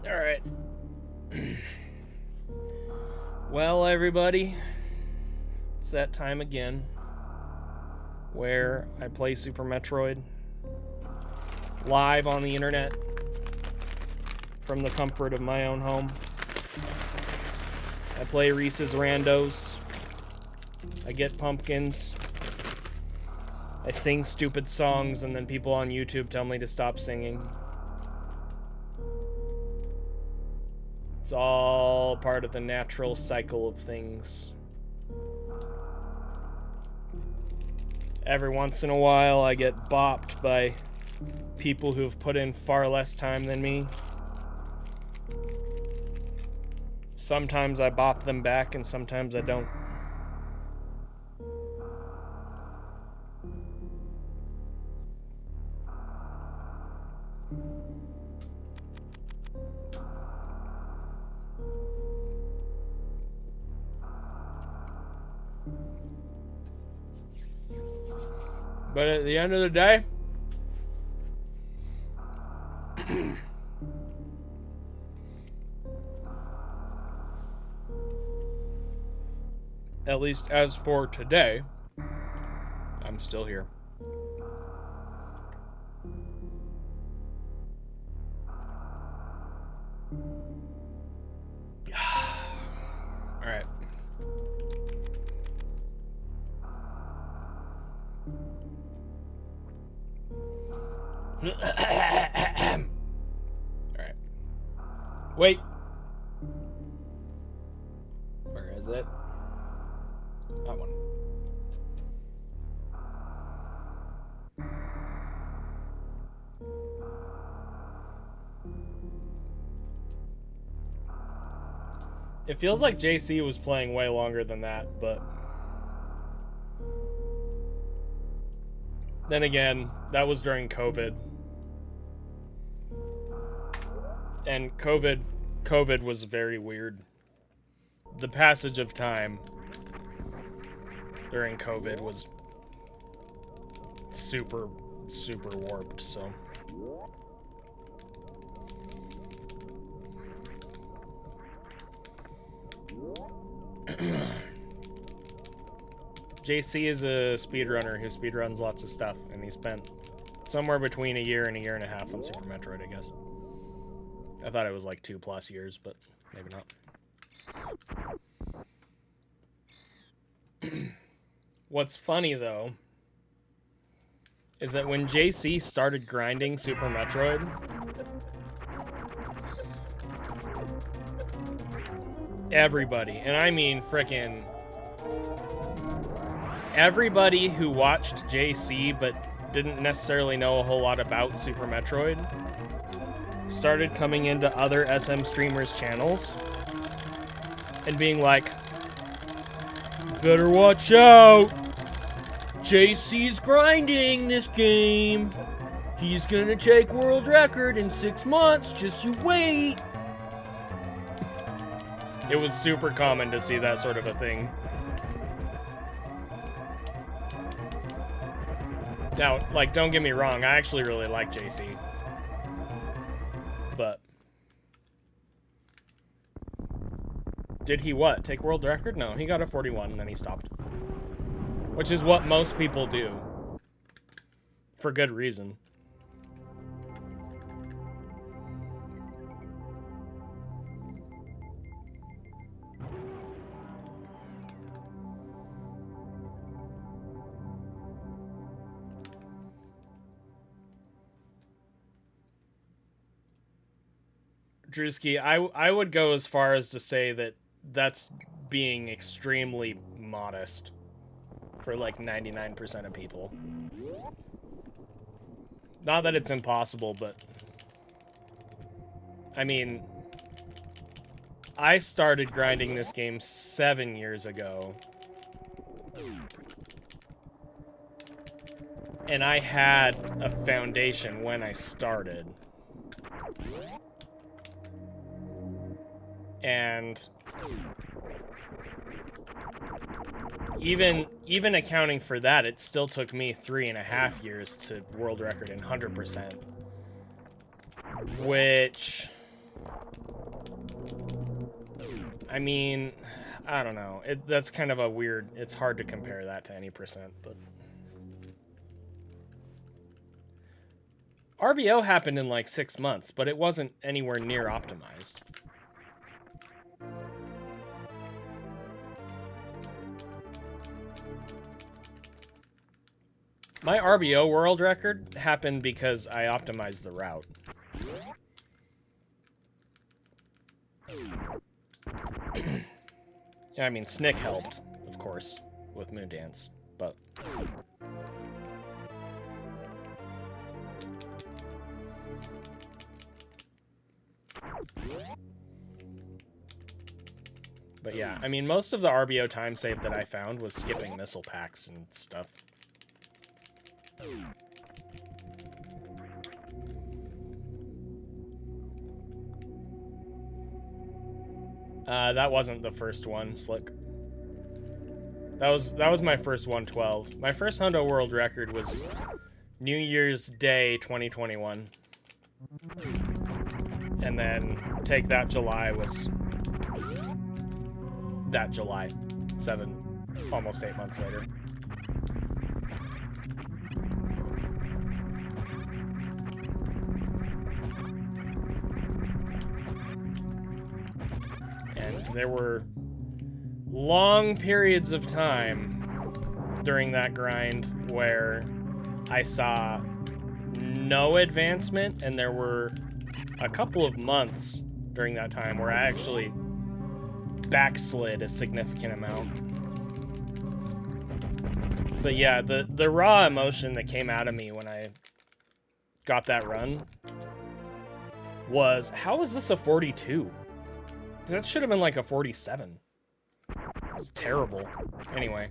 Alright. Well, everybody, it's that time again where I play Super Metroid live on the internet from the comfort of my own home. I play Reese's Randos. I get pumpkins. I sing stupid songs, and then people on YouTube tell me to stop singing. It's all part of the natural cycle of things. Every once in a while, I get bopped by people who've put in far less time than me. Sometimes I bop them back, and sometimes I don't. But at the end of the day, at least as for today, I'm still here. All right. Alright. Wait. Where is it? That one. It feels like JC was playing way longer than that, but then again, that was during COVID. And COVID was very weird. The passage of time during COVID was super warped, so. JC is a speedrunner who speedruns lots of stuff, and he spent somewhere between a year and a half on Super Metroid, I guess. I thought it was like 2+ years, but maybe not. What's funny, though, is that when JC started grinding Super Metroid, everybody, and I mean frickin' everybody who watched JC but didn't necessarily know a whole lot about Super Metroid started coming into other SM streamers' channels and being like, better watch out! JC's grinding this game! He's gonna take world record in 6 months, just you wait! It was super common to see that sort of a thing. Now, like, don't get me wrong, I actually really like JC. But did he what? Take world record? No, he got a 41 and then he stopped. Which is what most people do. For good reason. Drewski, I would go as far as to say that that's being extremely modest for like 99% of people. Not that it's impossible, but I mean, I started grinding this game 7 years ago. And I had a foundation when I started. And even accounting for that, it still took me 3.5 years to world record in 100%. Which, I mean, I don't know. That's kind of a weird, it's hard to compare that to any percent, but... RBO happened in like 6 months, but it wasn't anywhere near optimized. My RBO world record happened because I optimized the route. Yeah, I mean, Snick helped, of course, with Moondance, but... But yeah, I mean, most of the RBO time save that I found was skipping missile packs and stuff. That wasn't the first one, Slick. That was my first 112. My first Hundo world record was New Year's Day 2021. And then Take That July was that July. Almost 8 months later. And there were long periods of time during that grind where I saw no advancement, and there were a couple of months during that time where I actually backslid a significant amount. But yeah, the raw emotion that came out of me when I got that run was, how is this a 42? That should have been like a 47. It was terrible. Anyway.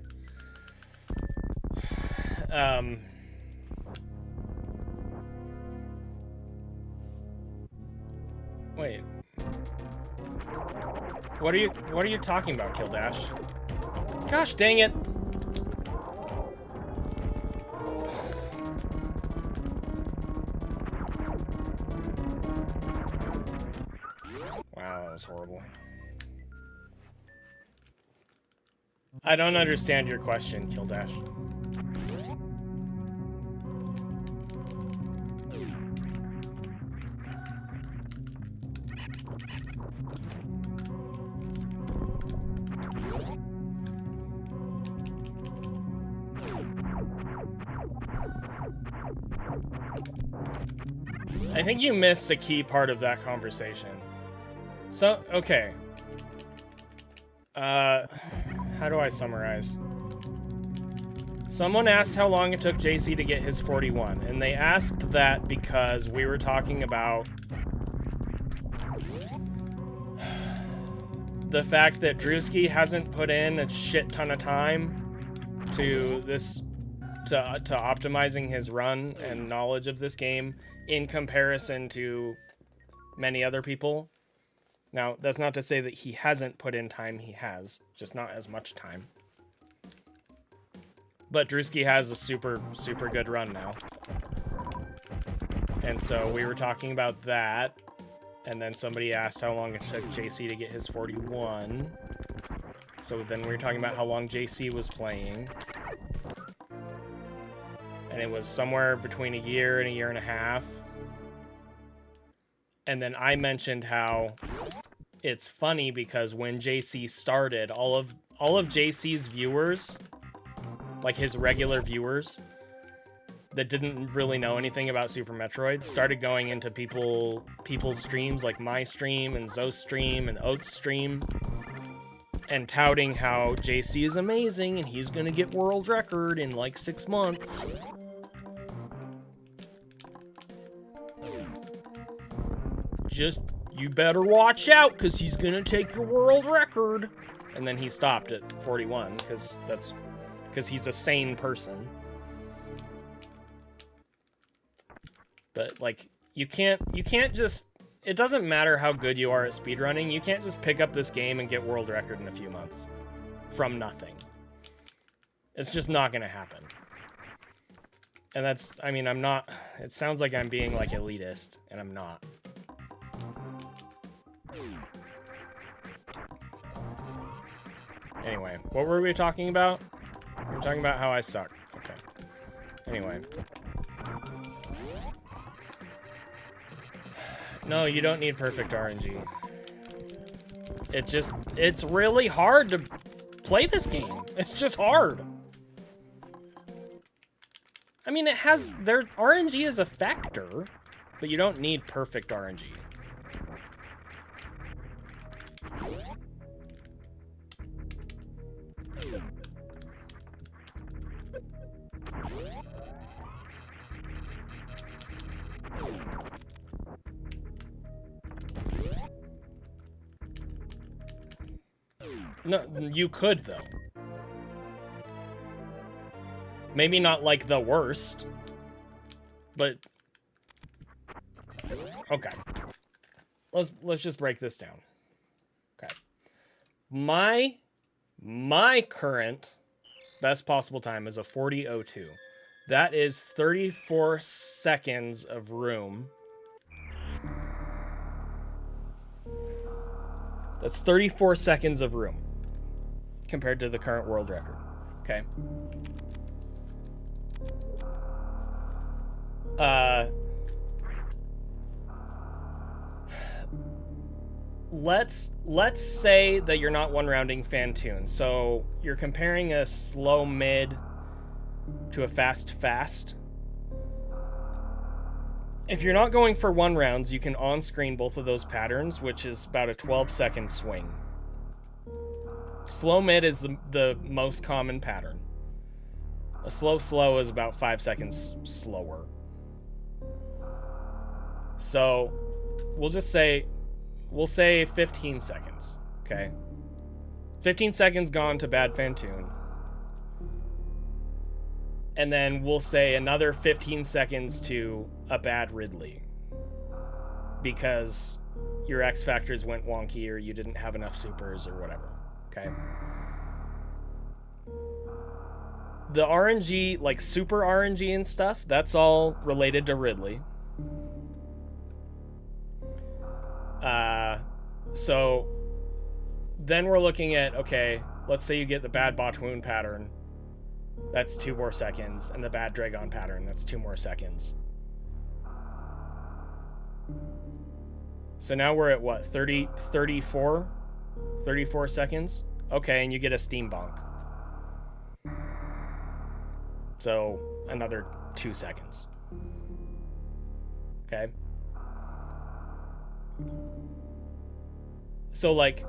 Wait. What are you talking about, Killdash? Gosh dang it. Wow, that was horrible. I don't understand your question, Killdash. I think you missed a key part of that conversation. So, okay. How do I summarize? Someone asked how long it took JC to get his 41, and they asked that because we were talking about the fact that Drewski hasn't put in a shit ton of time to optimizing his run and knowledge of this game in comparison to many other people. Now, that's not to say that he hasn't put in time. He has, just not as much time. But Drewski has a super, super good run now. And so we were talking about that. And then somebody asked how long it took JC to get his 41. So then we were talking about how long JC was playing. And it was somewhere between a year and a year and a half. And then I mentioned how it's funny because when JC started, all of JC's viewers, like his regular viewers that didn't really know anything about Super Metroid, started going into people's streams like my stream and Zoe's stream and Oat's stream and touting how JC is amazing and he's gonna get world record in like 6 months. Just, you better watch out because he's gonna take your world record. And then he stopped at 41 because he's a sane person. But like, you can't just, it doesn't matter how good you are at speedrunning, you can't just pick up this game and get world record in a few months from nothing. It's just not going to happen. And that's, I mean, I'm not, it sounds like I'm being like elitist, and I'm not. Anyway, what were we talking about? We were talking about how I suck. Okay. Anyway. No, you don't need perfect RNG. It's really hard to play this game. It's just hard. I mean, RNG is a factor, but you don't need perfect RNG. No, you could, though. Maybe not, like, the worst. But... Okay. Let's just break this down. Okay. My current best possible time is a 40:02. That is 34 seconds of room. That's 34 seconds of room compared to the current world record. Okay. Let's say that you're not one rounding Fantoon. So you're comparing a slow mid to a fast. If you're not going for one rounds, you can on-screen both of those patterns, which is about a 12-second swing. Slow mid is the most common pattern. A slow is about 5 seconds slower. So we'll say 15 seconds, okay? 15 seconds gone to bad Fantoon. And then we'll say another 15 seconds to a bad Ridley. Because your X factors went wonky or you didn't have enough supers or whatever, okay? The RNG, like super RNG and stuff, that's all related to Ridley. So then we're looking at, okay, let's say you get the bad Botwoon pattern. That's 2 more seconds. And the bad Dragon pattern, that's 2 more seconds. So now we're at what, 34 seconds? Okay, and you get a Steam Bonk. So another 2 seconds. Okay. So, like,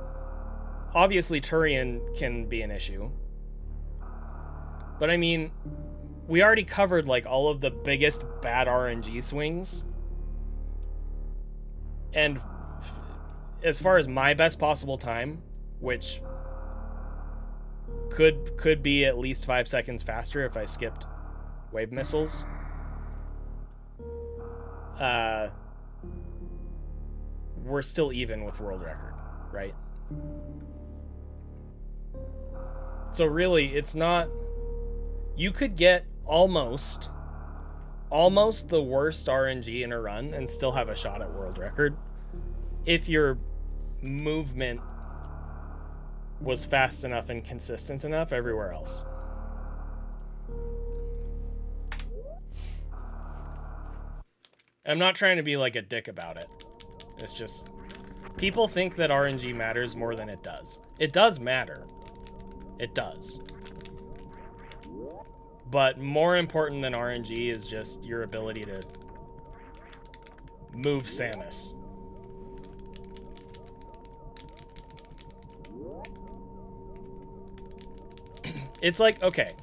obviously Turian can be an issue. But I mean, we already covered, like, all of the biggest bad RNG swings. And as far as my best possible time, which could be at least 5 seconds faster if I skipped wave missiles. We're still even with world record, right? So really, it's not... You could get almost the worst RNG in a run and still have a shot at world record if your movement was fast enough and consistent enough everywhere else. I'm not trying to be like a dick about it. It's just, people think that RNG matters more than it does. It does matter. It does. But more important than RNG is just your ability to move Samus. It's like, okay,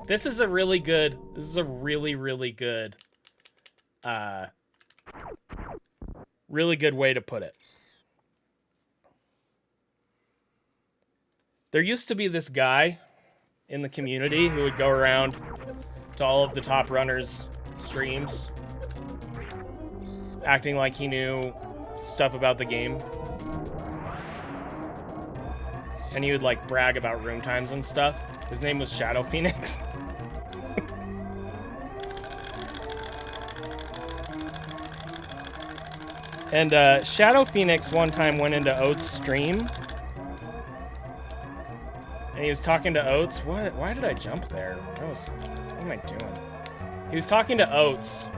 this is a really good, really good, really good way to put it. There used to be this guy in the community who would go around to all of the top runners' streams, acting like he knew stuff about the game. and he would like brag about room times and stuff. His name was Shadow Phoenix. And Shadow Phoenix one time went into Oates' stream, and he was talking to Oates. What? Why did I jump there? What am I doing? He was talking to Oates,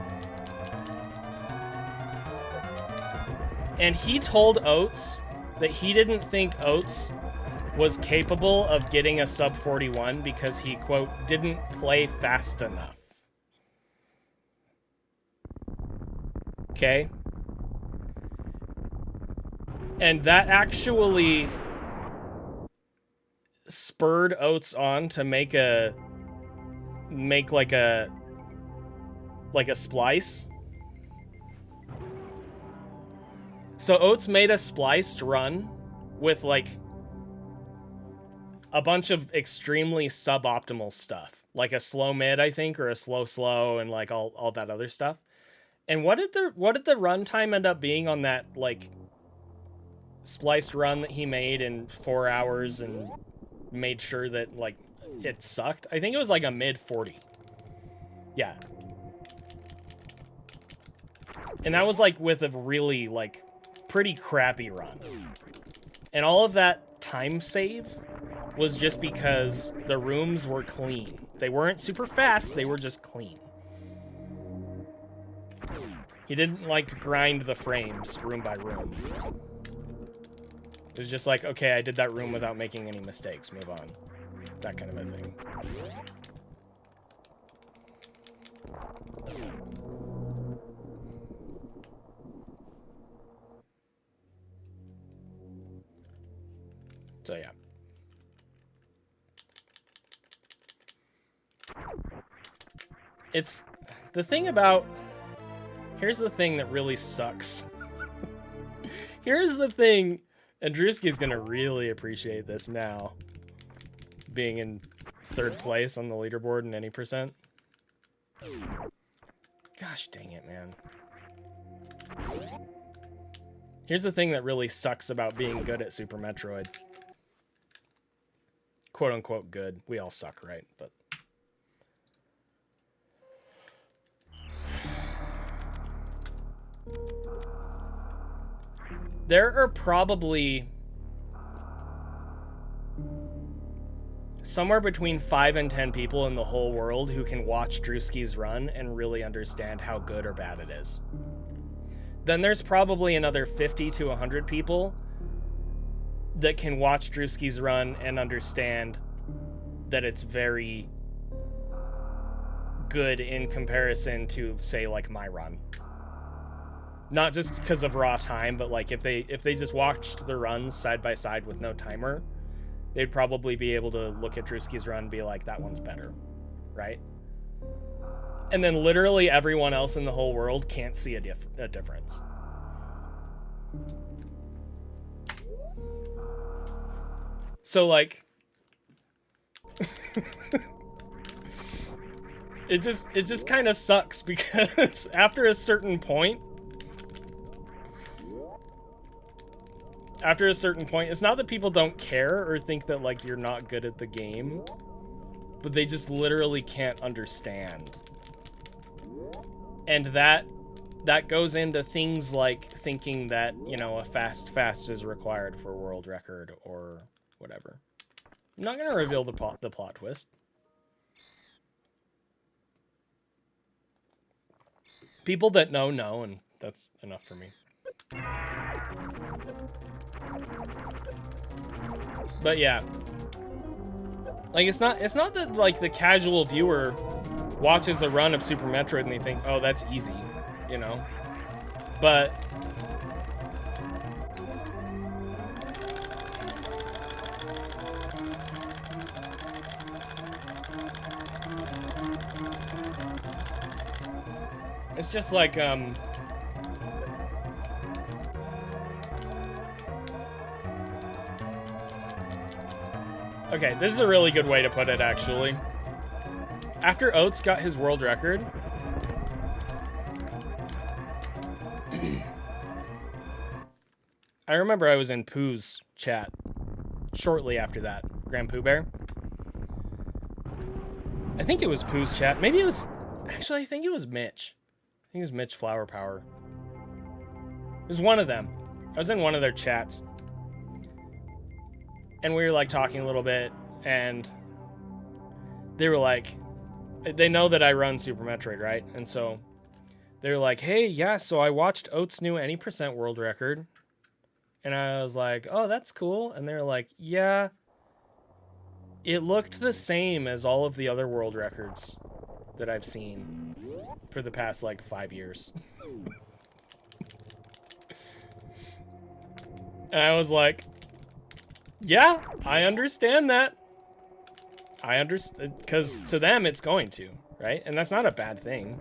and he told Oates that he didn't think Oates was capable of getting a sub 41 because he, quote, didn't play fast enough. Okay? And that actually spurred Oates on to make like a splice. So Oates made a spliced run with like a bunch of extremely suboptimal stuff, like a slow mid, I think, or a slow, and like all that other stuff. And what did the runtime end up being on that like spliced run that he made in 4 hours and made sure that like it sucked? I think it was like a mid 40. Yeah. And that was like with a really like pretty crappy run. And all of that time save was just because the rooms were clean. They weren't super fast, they were just clean. He didn't like grind the frames room by room. It was just like, okay, I did that room without making any mistakes, move on. That kind of a thing. So yeah. It's the thing about, here's the thing that really sucks. Here's the thing, and Drewski's gonna really appreciate this now, being in 3rd place on the leaderboard in any percent. Gosh dang it, man. Here's the thing that really sucks about being good at Super Metroid. Quote unquote good. We all suck, right? But there are probably somewhere between 5 and 10 people in the whole world who can watch Drewski's run and really understand how good or bad it is. Then there's probably another 50 to 100 people that can watch Drewski's run and understand that it's very good in comparison to, say, like my run. Not just because of raw time, but like if they just watched the runs side by side with no timer, they'd probably be able to look at Drewski's run and be like, that one's better, right? And then literally everyone else in the whole world can't see a difference. So like it just kind of sucks because after a certain point, it's not that people don't care or think that like you're not good at the game, but they just literally can't understand. And that goes into things like thinking that, you know, a fast is required for world record or whatever. I'm not going to reveal the plot twist. People that know, and that's enough for me. But yeah. Like, it's not that, like, the casual viewer watches a run of Super Metroid and they think, oh, that's easy, you know? But it's just like, okay, this is a really good way to put it, actually. After Oates got his world record, I remember I was in Pooh's chat shortly after that. Grand Pooh Bear. I think it was Pooh's chat. Maybe it was... Actually, I think it was Mitch. I think it was Mitch Flower Power. It was one of them. I was in one of their chats. And we were, like, talking a little bit, and they were like... They know that I run Super Metroid, right? And so they were like, hey, yeah, so I watched Oat's new any % world record. And I was like, oh, that's cool. And they were like, yeah, it looked the same as all of the other world records that I've seen for the past, like, 5 years. And I was like, yeah, I understand that. I understand, because to them it's going to, right? And that's not a bad thing.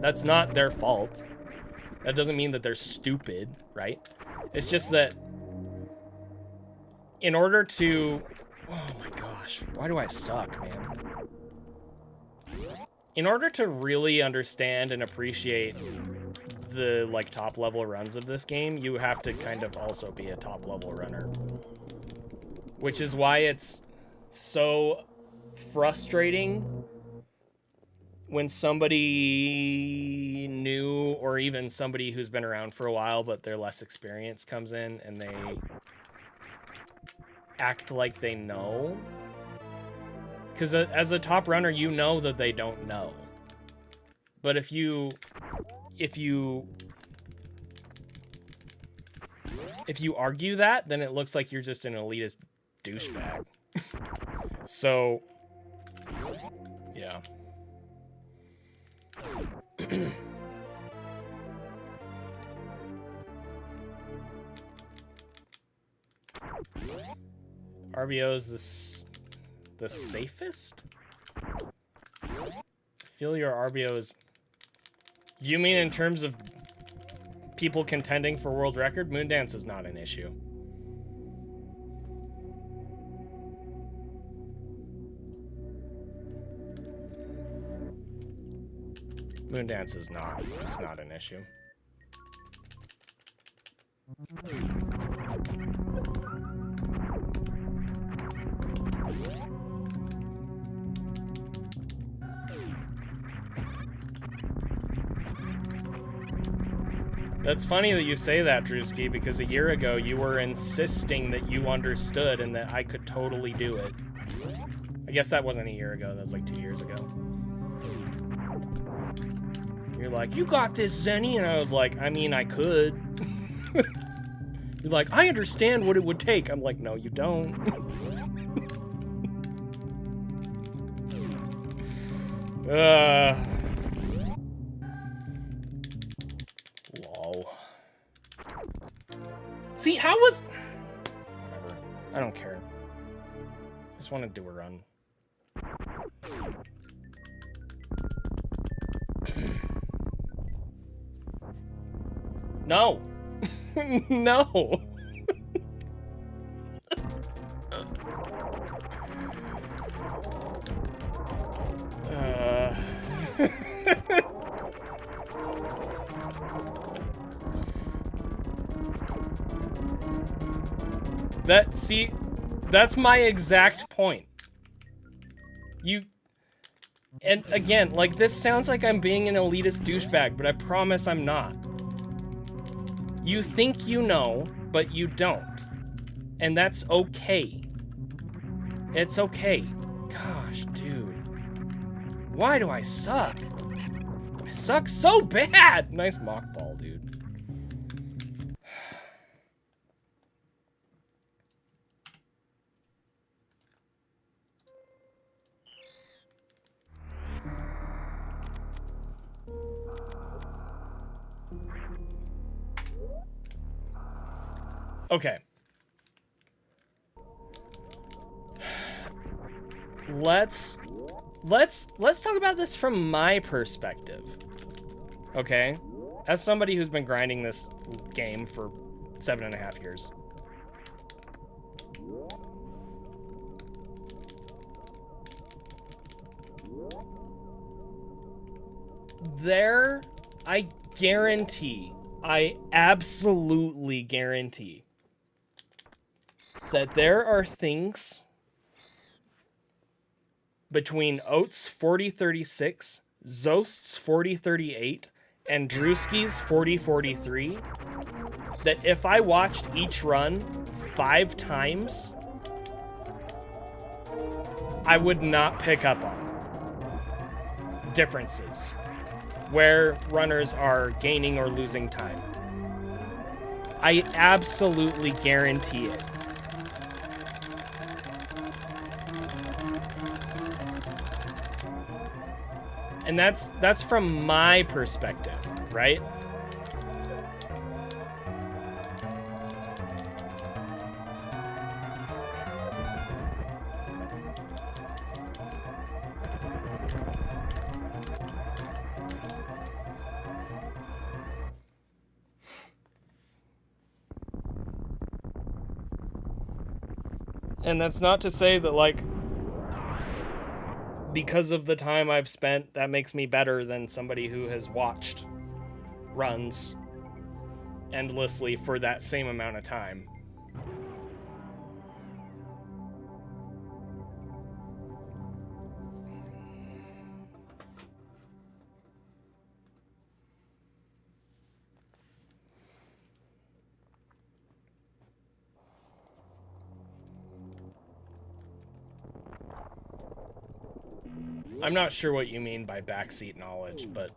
That's not their fault. That doesn't mean that they're stupid, right? It's just that in order to... Oh my gosh, why do I suck, man? In order to really understand and appreciate the, like, top level runs of this game, you have to kind of also be a top level runner. Which is why it's so frustrating when somebody new or even somebody who's been around for a while but they're less experienced comes in and they act like they know. Because as a top runner, you know that they don't know. But if you argue that, then it looks like you're just an elitist douchebag. So, yeah. RBO is the safest? I feel your RBO is... You mean in terms of people contending for world record? Moondance is not an issue. Moondance is not. It's not an issue. That's funny that you say that, Drewski, because a year ago you were insisting that you understood and that I could totally do it. I guess that wasn't a year ago, that was like 2 years ago. You're like, you got this, Zenny, and I was like, I mean, I could. You're like, I understand what it would take. I'm like, no, you don't. Lol. See, how was... Whatever. I don't care. I just want to do a run. No. No. See, that's my exact point. And again, like, this sounds like I'm being an elitist douchebag, but I promise I'm not. You think you know, but you don't. And that's okay. It's okay. Gosh, dude. Why do I suck? I suck so bad! Nice mock ball, dude. Okay. Let's talk about this from my perspective. Okay? As somebody who's been grinding this game for 7.5 years. I guarantee, I absolutely guarantee that there are things between Oats 4036, Zost's 4038, and Drewski's 4043 that if I watched each run 5 times, I would not pick up on differences where runners are gaining or losing time. I absolutely guarantee it. And that's from my perspective, right? And that's not to say that, like, because of the time I've spent, that makes me better than somebody who has watched runs endlessly for that same amount of time. I'm not sure what you mean by backseat knowledge, but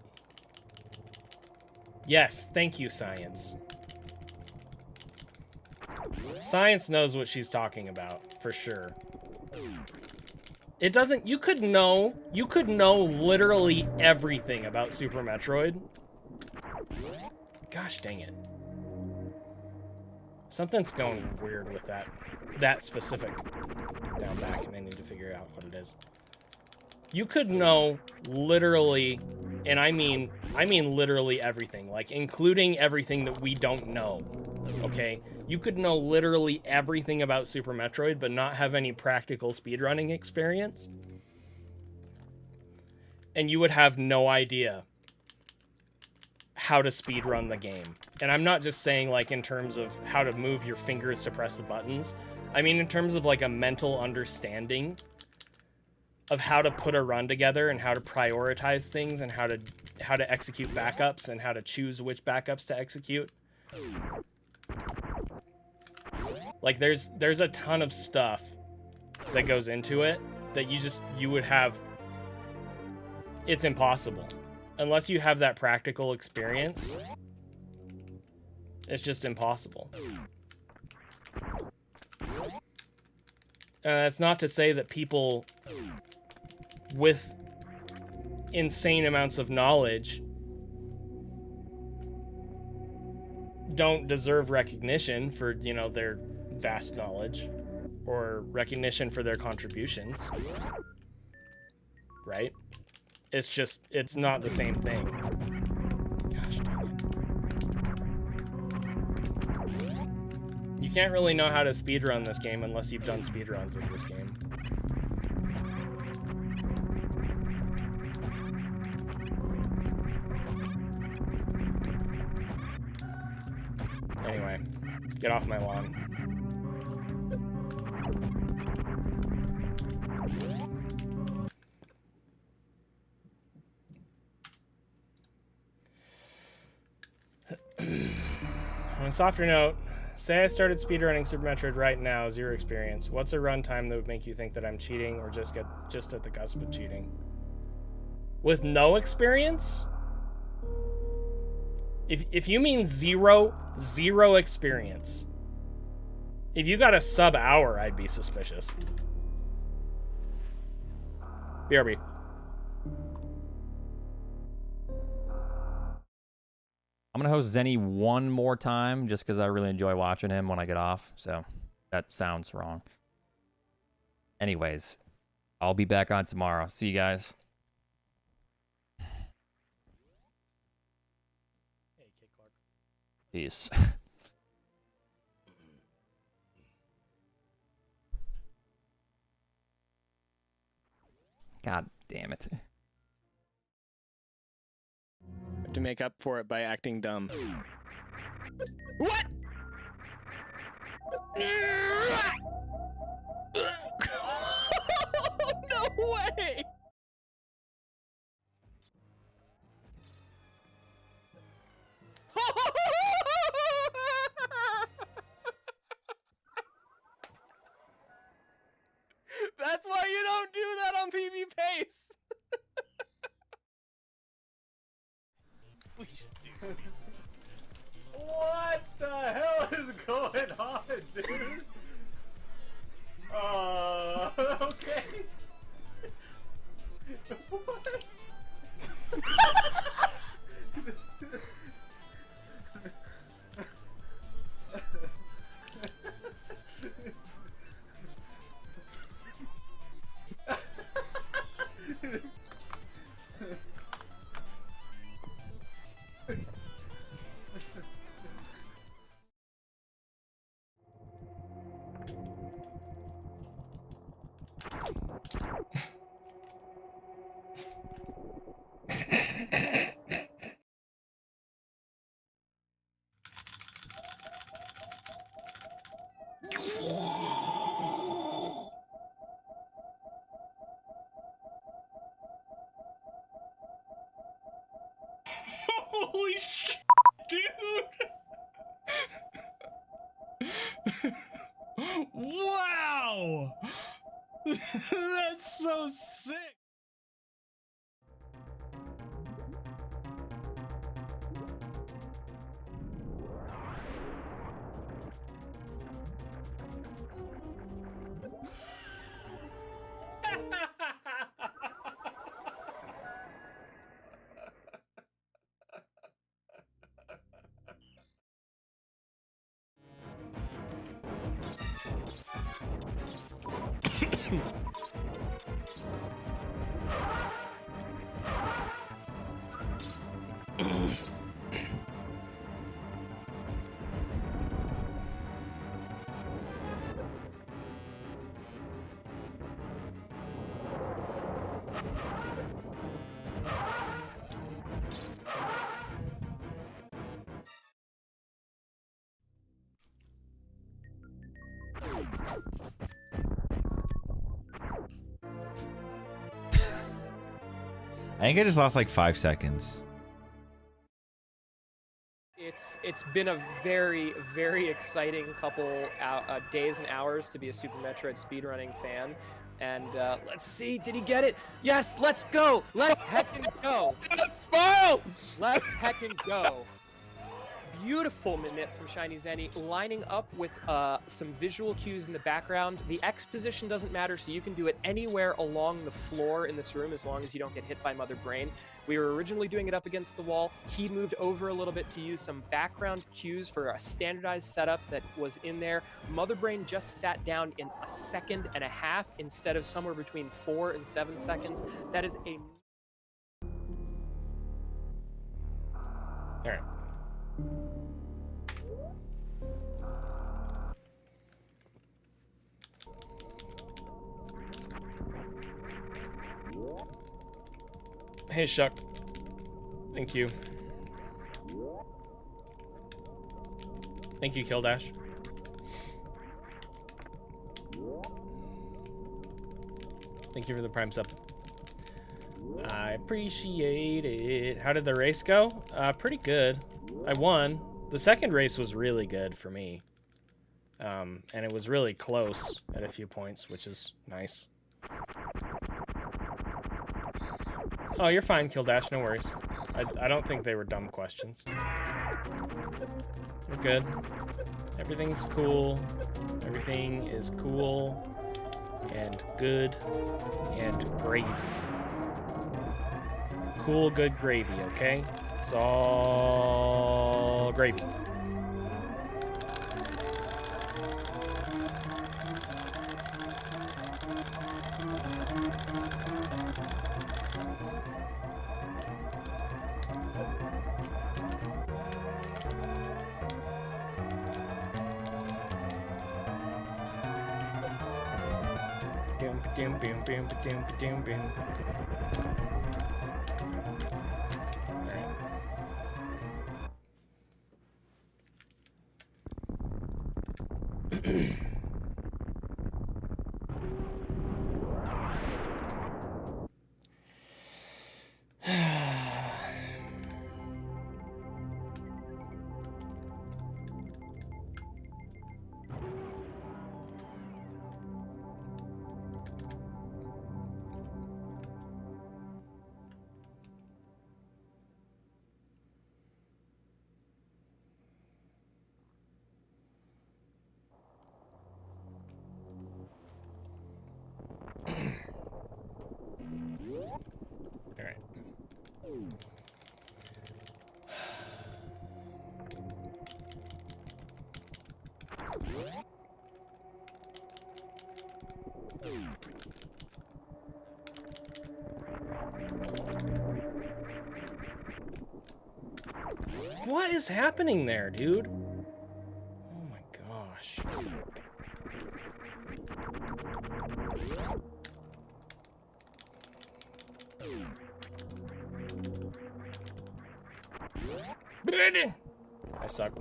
yes, thank you, Science. Science knows what she's talking about, for sure. It doesn't, you could know literally everything about Super Metroid. Gosh dang it. Something's going weird with that specific down back, and I need to figure out what it is. You could know literally, and I mean literally everything, like including everything that we don't know, okay? You could know literally everything about Super Metroid, but not have any practical speedrunning experience. And you would have no idea how to speedrun the game. And I'm not just saying like in terms of how to move your fingers to press the buttons. I mean in terms of like a mental understanding of how to put a run together and how to prioritize things and how to execute backups and how to choose which backups to execute. Like there's a ton of stuff that goes into it that you would have. It's impossible unless you have that practical experience. It's just impossible. That's not to say that people with insane amounts of knowledge don't deserve recognition for, you know, their vast knowledge or recognition for their contributions, right? It's just, it's not the same thing. Gosh dang it. You can't really know how to speedrun this game unless you've done speedruns of this game. Anyway, get off my lawn. On a softer note, say I started speedrunning Super Metroid right now, 0 experience. What's a runtime that would make you think that I'm cheating or just at the cusp of cheating? With no experience? If you mean zero experience, if you got a sub hour, I'd be suspicious. BRB. I'm gonna host Zenny one more time just because I really enjoy watching him when I get off. So that sounds wrong. Anyways, I'll be back on tomorrow. See you guys. Peace. God damn it. Have to make up for it by acting dumb. What? No way! That's why you don't do that on PB Pace. We should do speed. What the hell is going on, dude? Okay. What? Holy shit, dude! Wow! That's so sick! I think I just lost like 5 seconds. It's been a very, very exciting couple days and hours to be a Super Metroid speedrunning fan. And let's see, did he get it? Yes, let's go! Let's heckin' go! Let's go! Let's heckin' go! Beautiful minute from Shiny Zenny, lining up with some visual cues in the background. The X position doesn't matter, so you can do it anywhere along the floor in this room as long as you don't get hit by Mother Brain. We were originally doing it up against the wall. He moved over a little bit to use some background cues for a standardized setup that was in there. Mother Brain just sat down in 1.5 seconds instead of somewhere between 4 and 7 seconds. That is a... All right. Hey, Shuck. Thank you. Thank you, Killdash. Thank you for the Prime sub. I appreciate it. How did the race go? Pretty good. I won. The second race was really good for me. And it was really close at a few points, which is nice. Oh, you're fine, Killdash. No worries. I don't think they were dumb questions. You're good. Everything's cool. Everything is cool and good and gravy. Cool, good gravy, okay? It's all gravy. What is happening there, dude? Oh my gosh. I suck.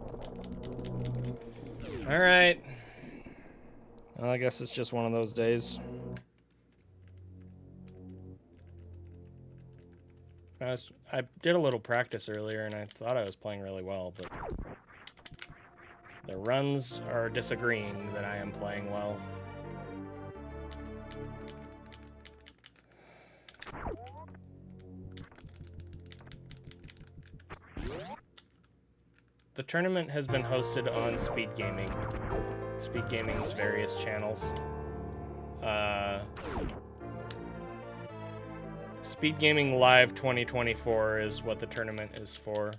Alright. Well, I guess it's just one of those days. I did a little practice earlier and I thought I was playing really well, but the runs are disagreeing that I am playing well. The tournament has been hosted on Speed Gaming. Speed Gaming's various channels. Speed Gaming Live 2024 is what the tournament is for.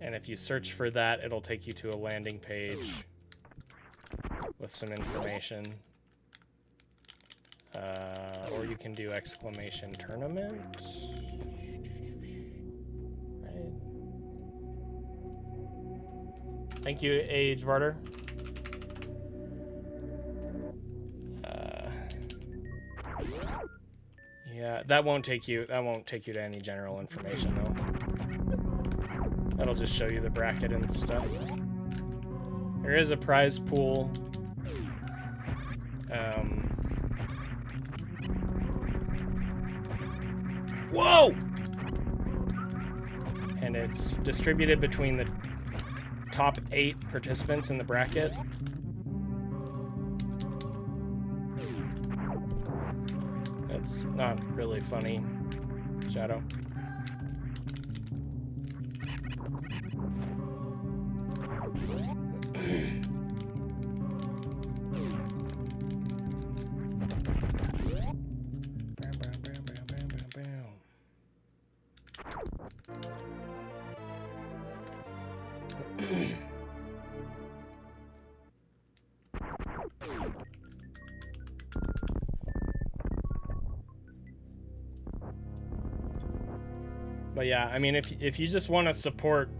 And if you search for that, it'll take you to a landing page with some information. Or you can do exclamation tournament. Right. Thank you, Age Varder. Yeah, that won't take you to any general information though. That'll just show you the bracket and stuff. There is a prize pool. Whoa! And it's distributed between the top 8 participants in the bracket. It's not really funny, Shadow. But yeah, I mean, if you just want to support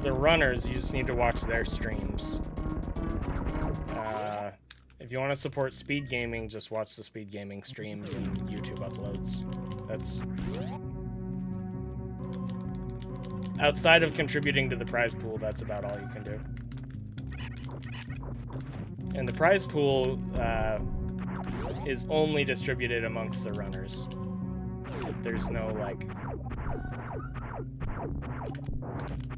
the runners, you just need to watch their streams. If you want to support Speed Gaming, just watch the Speed Gaming streams and YouTube uploads. That's outside of contributing to the prize pool, that's about all you can do. And the prize pool is only distributed amongst the runners. There's no, like...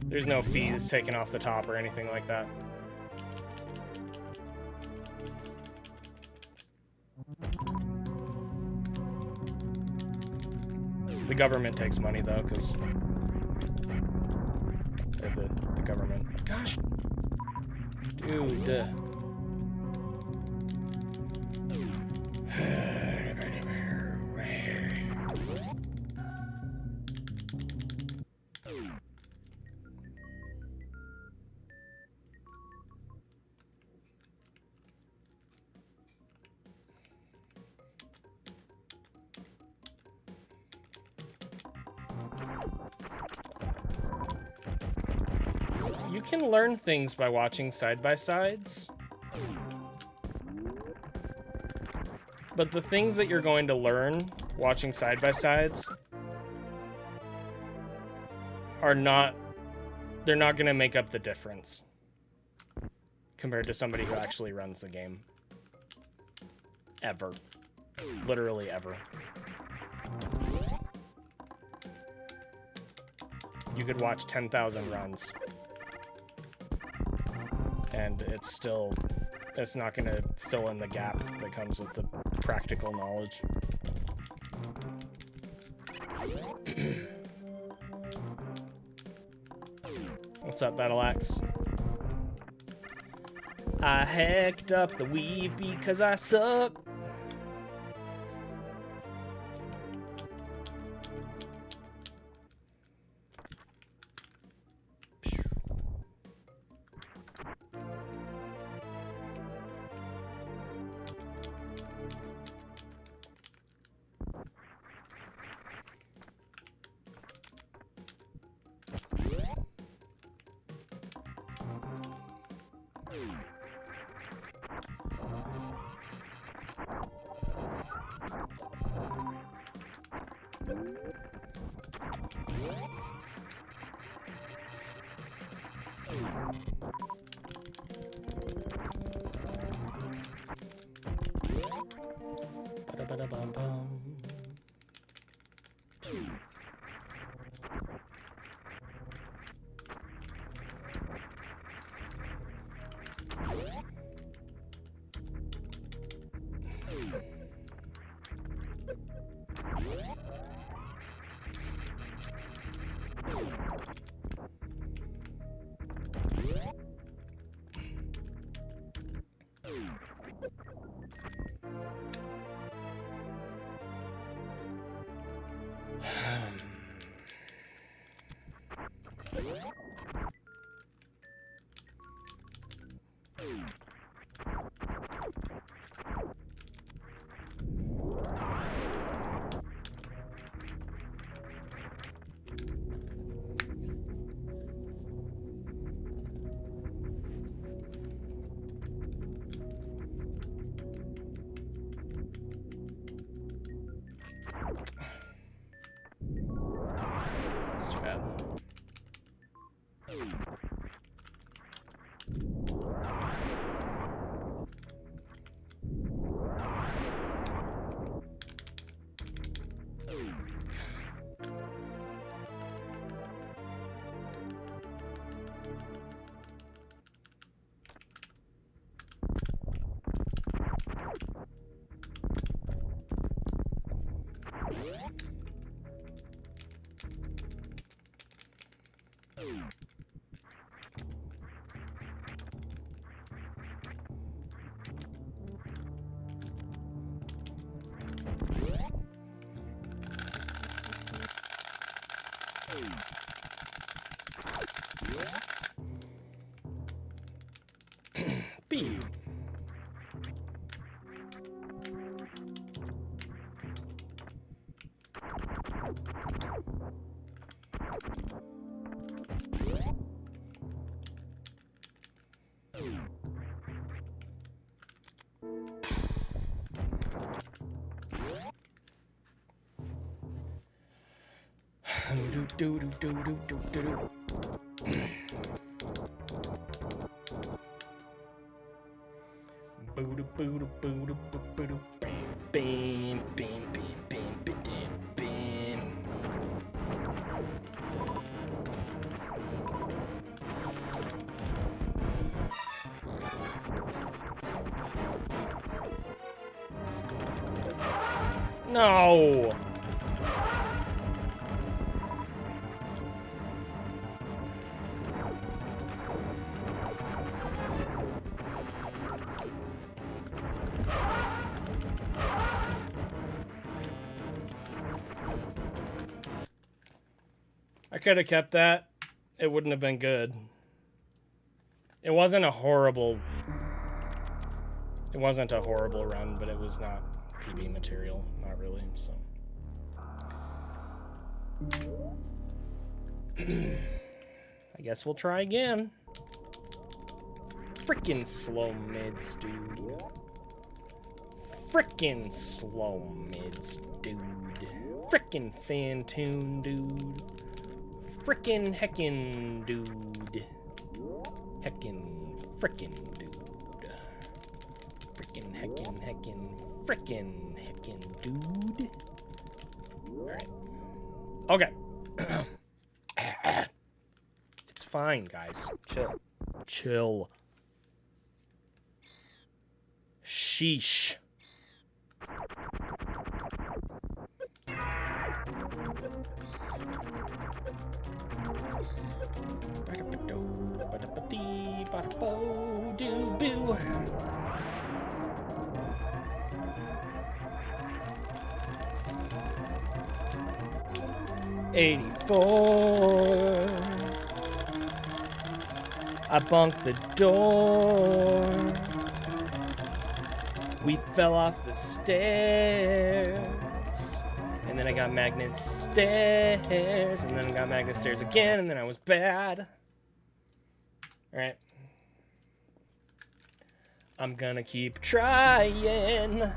There's no fees taken off the top or anything like that. The government takes money, though, because... The government... Gosh! Dude... You can learn things by watching side-by-sides. But the things that you're going to learn watching side-by-sides are not... They're not going to make up the difference compared to somebody who actually runs the game. Ever. Literally ever. You could watch 10,000 runs. And it's not going to fill in the gap that comes with the practical knowledge. What's up, Battle Axe? I hacked up the weave because I suck. Ba-da-ba-da-bum-bum. That's too bad. Pew. Do do do do do do do do. Boo boo boo boo boo boo. Bam bam bam bam bam bam bam. No. I could have kept that. It wouldn't have been good. It wasn't a horrible run, but it was not PB material. Not really, so. I guess we'll try again. Frickin' slow mids, dude. Frickin' slow mids, dude. Frickin' fan tune, dude. Frickin' heckin' dude. Heckin' frickin' dude. Frickin' heckin' dude. Alright. Okay. It's fine, guys. Chill. Chill. Sheesh. Ba-da-ba-do, ba-da-ba-dee, ba-da-bo. do boo. '84. I bunked the door. We fell off the stairs. And then I got magnet stairs. And then I got magnet stairs again. And then I was bad. Alright. I'm gonna keep trying.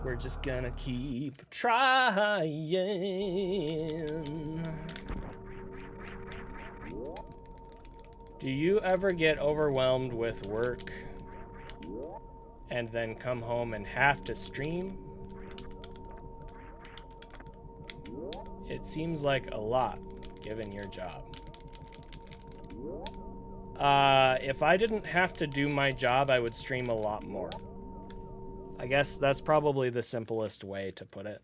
We're just gonna keep trying. Do you ever get overwhelmed with work and then come home and have to stream? It seems like a lot, given your job. If I didn't have to do my job, I would stream a lot more. I guess that's probably the simplest way to put it.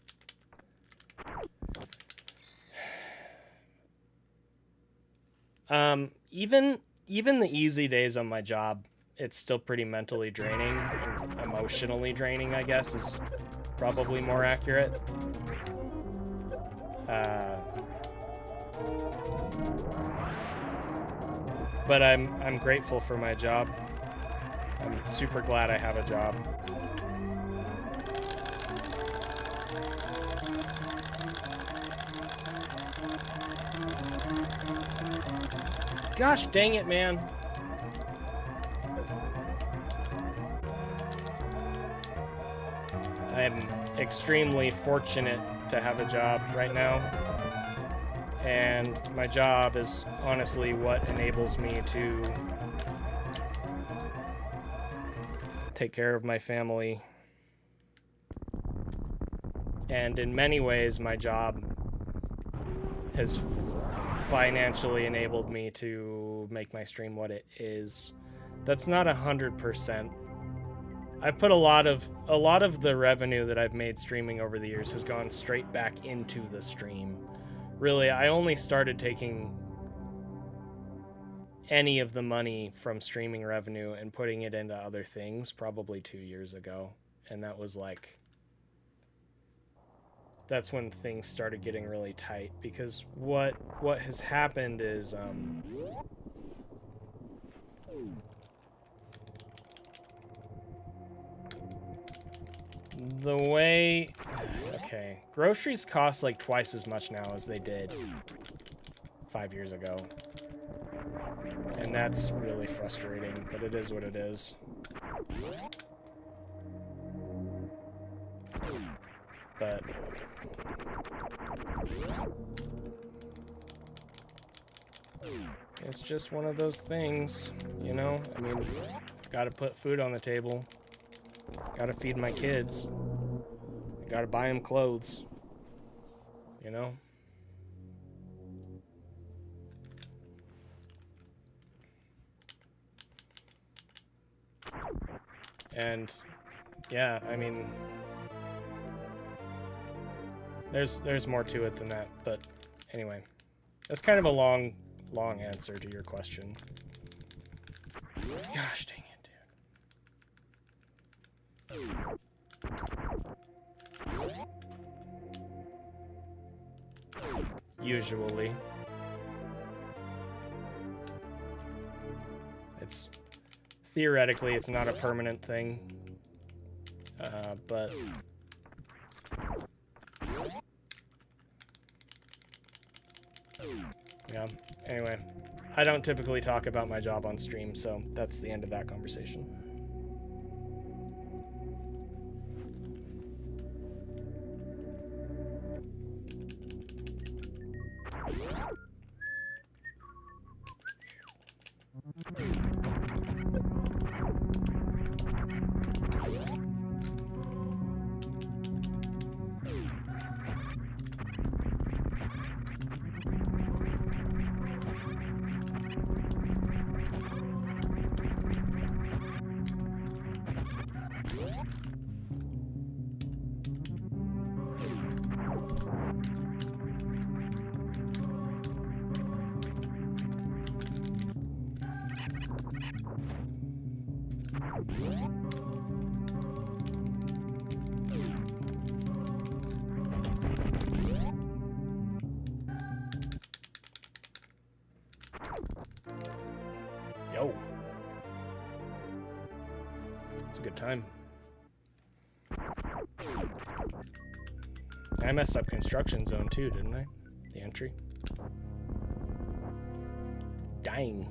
Even the easy days on my job, it's still pretty mentally draining, emotionally draining, I guess, is probably more accurate. But I'm grateful for my job. I'm super glad I have a job. Gosh dang it, man. I'm extremely fortunate to have a job right now. And my job is honestly what enables me to take care of my family. And in many ways, my job has financially enabled me to make my stream what it is. That's not 100%. I've put a lot of the revenue that I've made streaming over the years has gone straight back into the stream. Really, I only started taking any of the money from streaming revenue and putting it into other things probably 2 years ago. And that was like, that's when things started getting really tight, because what has happened is the way, okay, groceries cost like twice as much now as they did 5 years ago. And that's really frustrating, but it is what it is. But it's just one of those things, you know? I mean, gotta put food on the table. Gotta feed my kids. Gotta buy them clothes. You know? And yeah, I mean, there's more to it than that, but anyway, that's kind of a long answer to your question. Gosh dang it, dude. Usually. It's theoretically it's not a permanent thing. But yeah, anyway, I don't typically talk about my job on stream, so that's the end of that conversation. Yo. It's a good time. I messed up construction zone too, didn't I? The entry. Dang.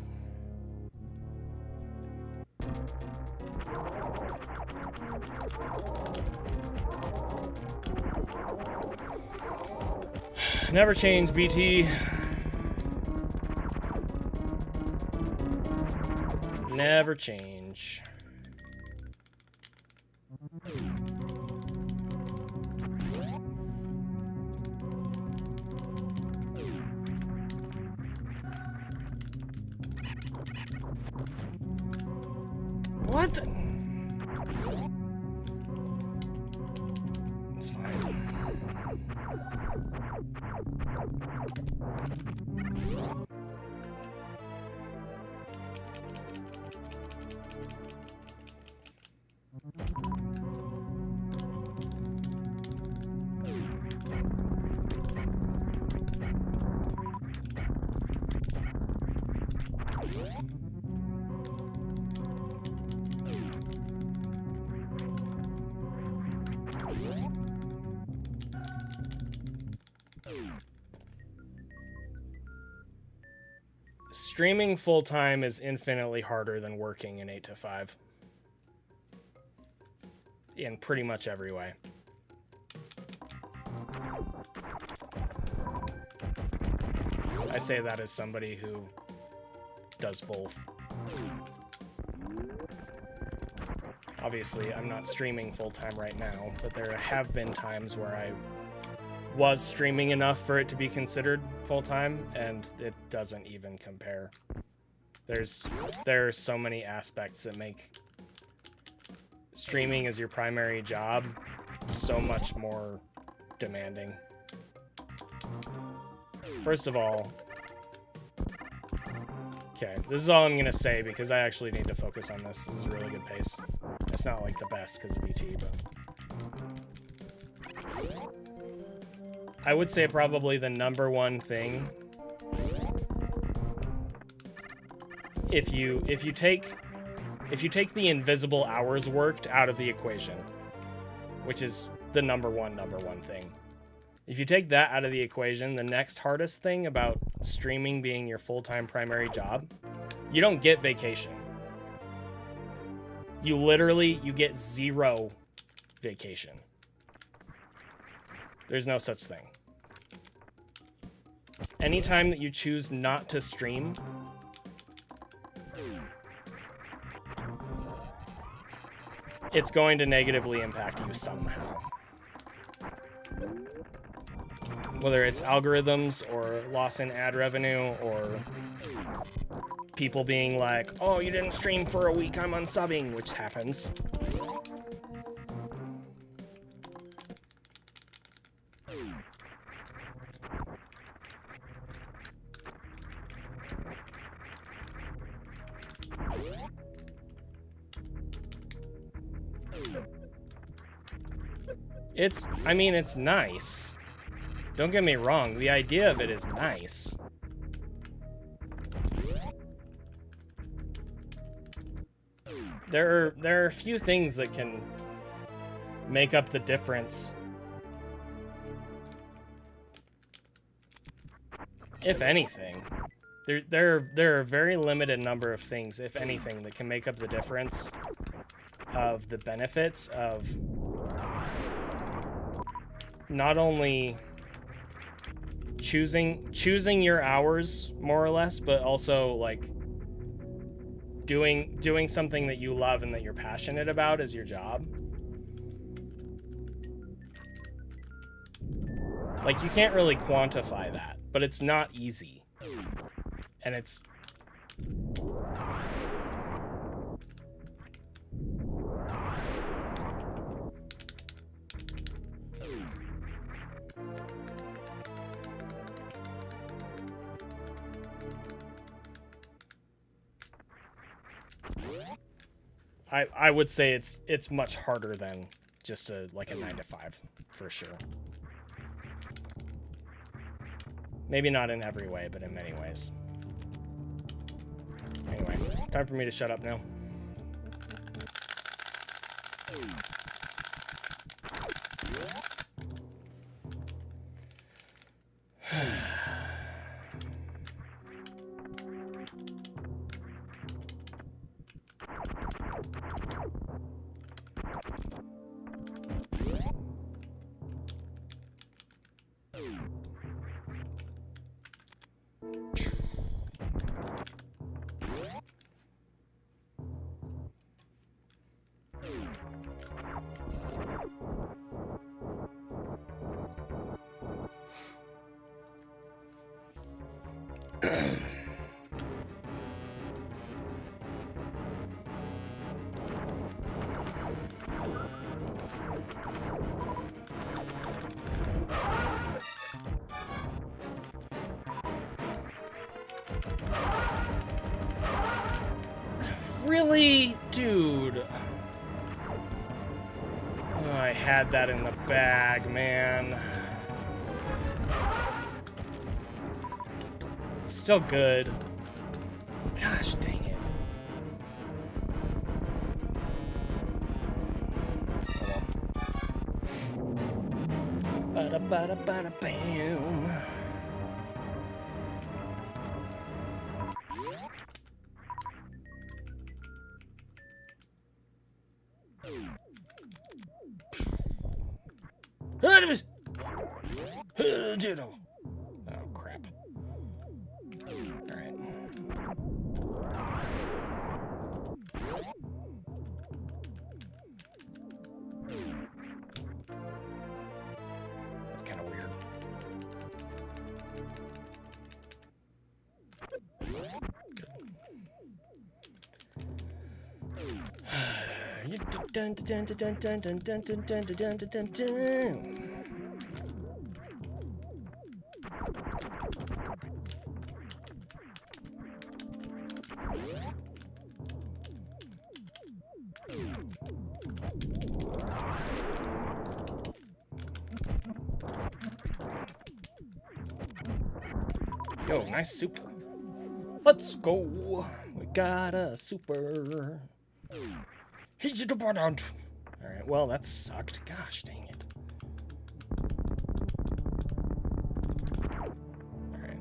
Never change, BT. Never change. What the? It's fine. Streaming full-time is infinitely harder than working in 8 to 5. In pretty much every way. I say that as somebody who does both. Obviously, I'm not streaming full-time right now, but there have been times where I was streaming enough for it to be considered full-time, and it doesn't even compare. There are so many aspects that make streaming as your primary job so much more demanding. First of all, okay, this is all I'm gonna say because I actually need to focus on this. This is a really good pace. It's not like the best because of BT, but I would say probably the number one thing, if you take the invisible hours worked out of the equation, which is the number one thing. If you take that out of the equation, the next hardest thing about streaming being your full-time primary job, you don't get vacation. You get 0 vacation. There's no such thing. Anytime that you choose not to stream, it's going to negatively impact you somehow. Whether it's algorithms or loss in ad revenue or people being like, oh, you didn't stream for a week, I'm unsubbing, which happens. It's nice. Don't get me wrong, the idea of it is nice. There are a few things that can make up the difference. If anything. There are a very limited number of things, if anything, that can make up the difference of the benefits of not only choosing your hours more or less, but also like doing something that you love and that you're passionate about as your job. Like, you can't really quantify that, but it's not easy. And it's I would say it's much harder than just like a 9 to 5 for sure. Maybe not in every way, but in many ways. Anyway, time for me to shut up now. Really? Dude. Oh, I had that in the bag, man. It's still good. Gosh dang it. Bada bada bada bam. Oh, crap. Alright. That's kind of weird. Dun, dun, dun, dun, dun, dun, dun, dun, dun, dun, dun, dun, dun. Yo, nice super. Let's go. We got a super. He's the button. Alright, well, that sucked. Gosh dang it. Alright.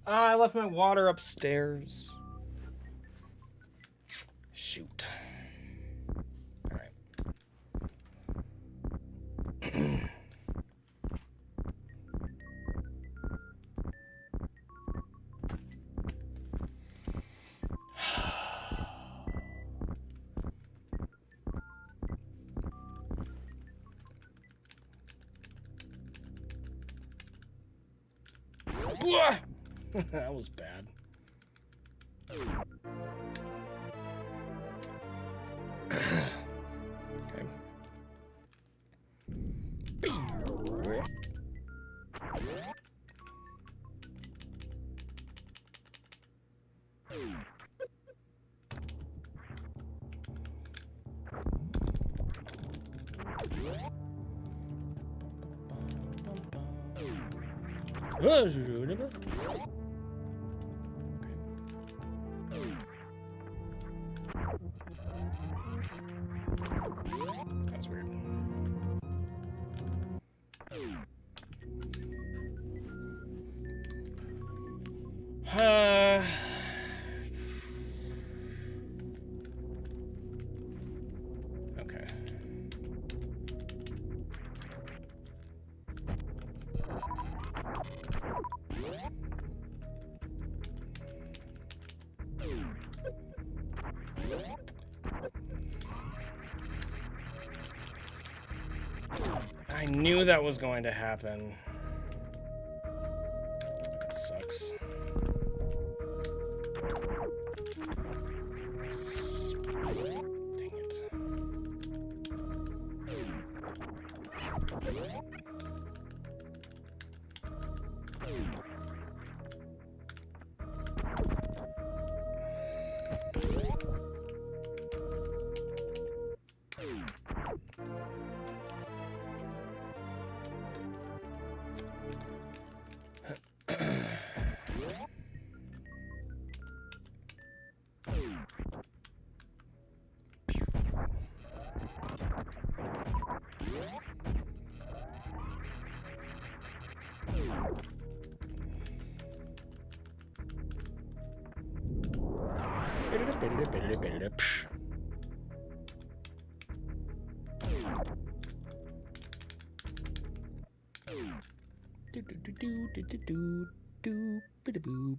I left my water upstairs. Shoot. All right. That was bad. Okay. That's weird. Okay. I knew that was going to happen. That sucks. Dang it. Psh. Do do do do do do do do ba da boop.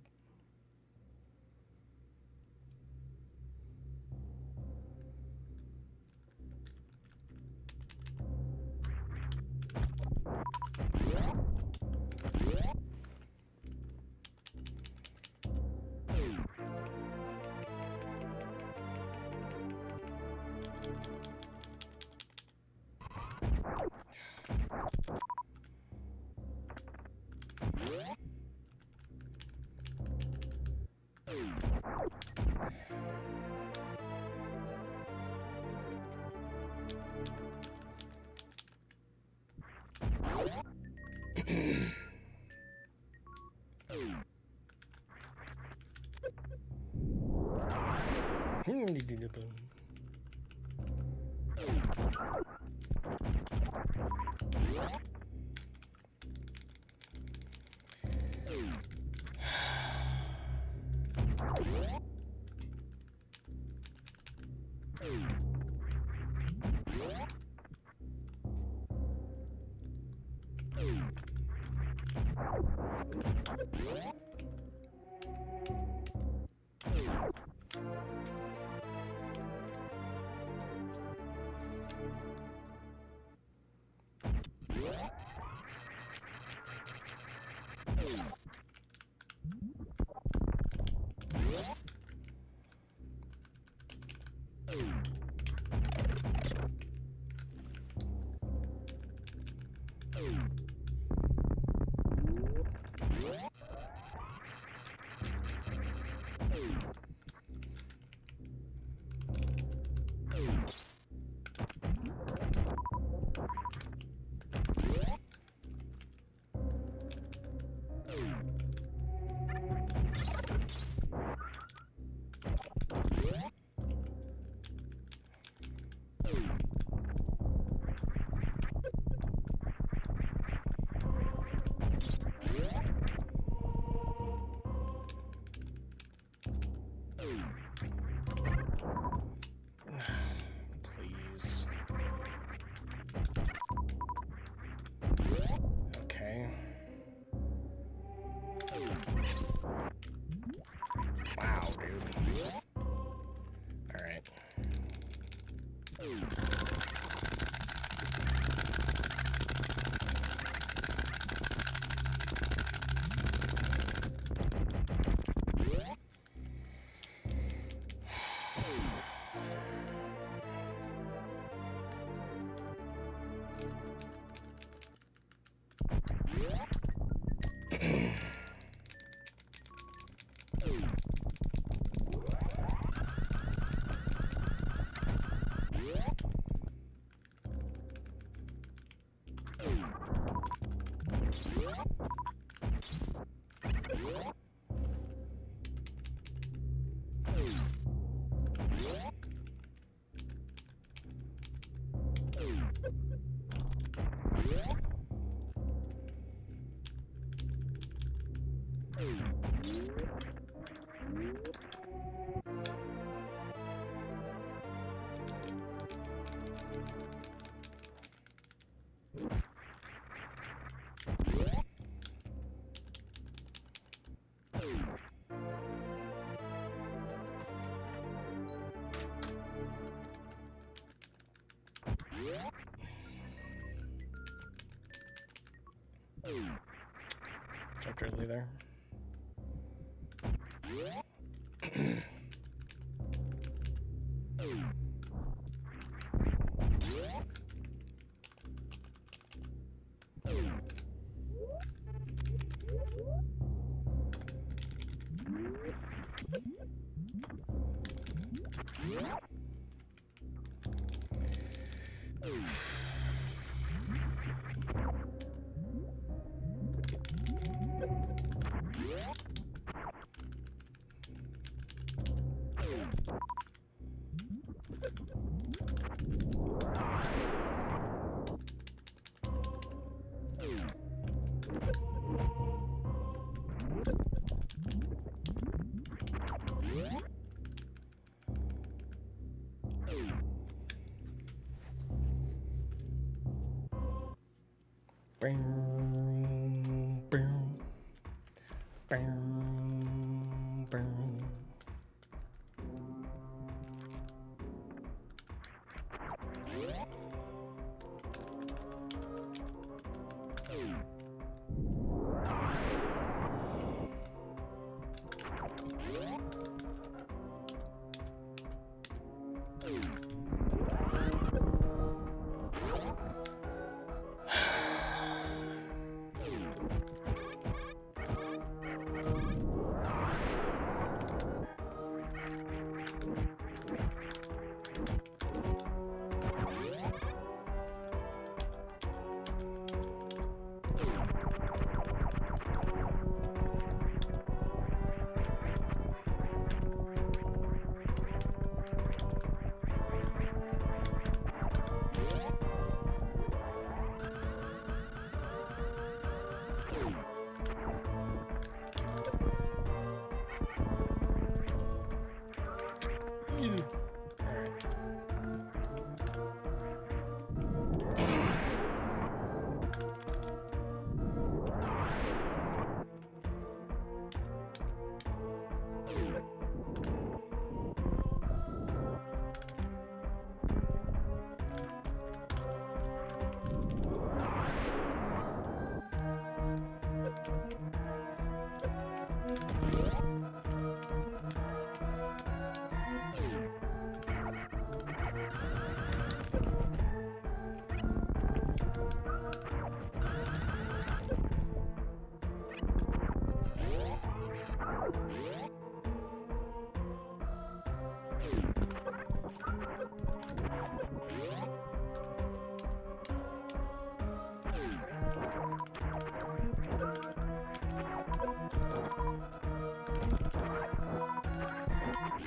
Please. Okay. Wow, dude. All right. Jumped early there. Boom, boom, boom, boom.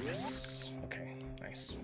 Yes. Okay, nice.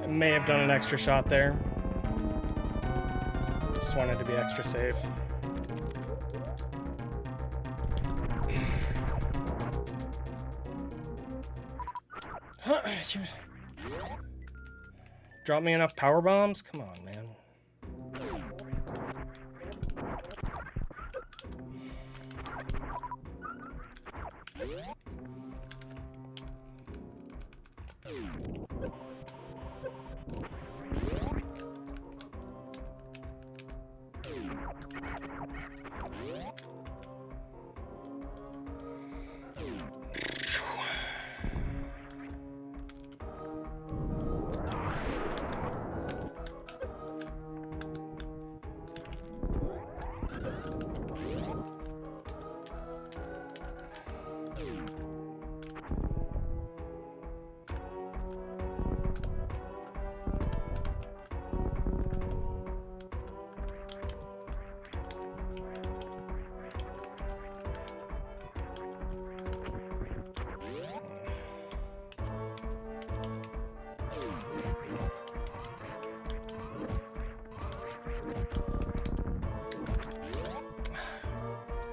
I may have done an extra shot there. Just wanted to be extra safe. Drop me enough power bombs? Come on, man.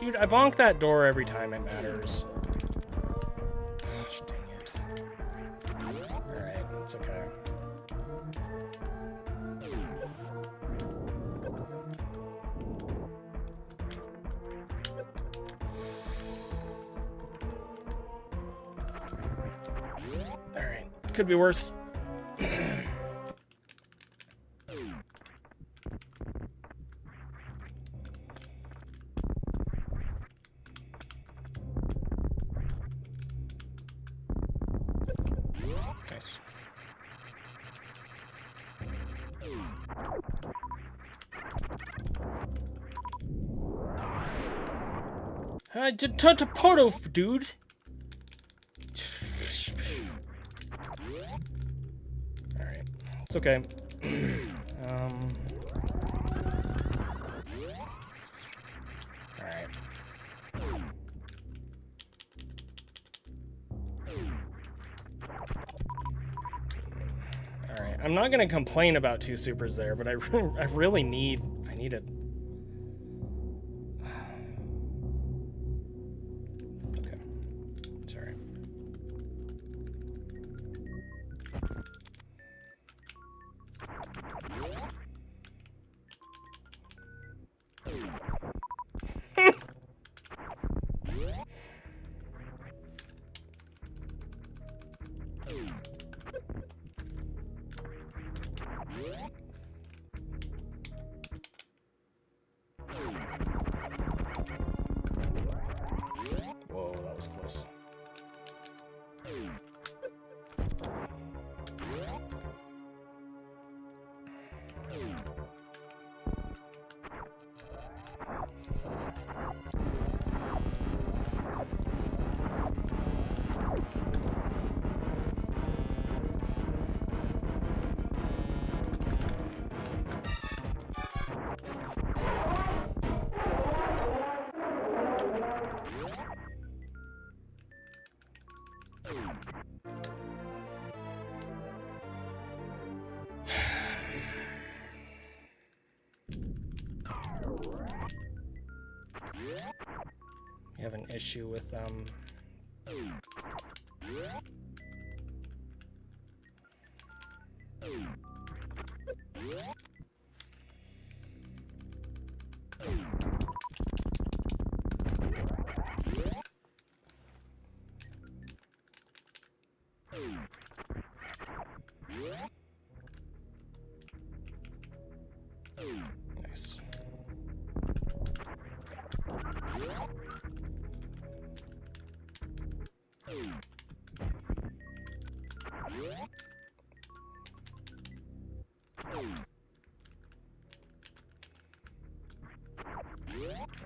Dude, I bonk that door every time it matters. Gosh, dang it. Alright, that's okay. Alright, could be worse. Nice. I did touch a portal, dude. Alright, it's okay. Alright. Alright, I'm not gonna complain about 2 supers there, but I really need it. Okay, sorry. Whoa, that was close. You have an issue with Nice.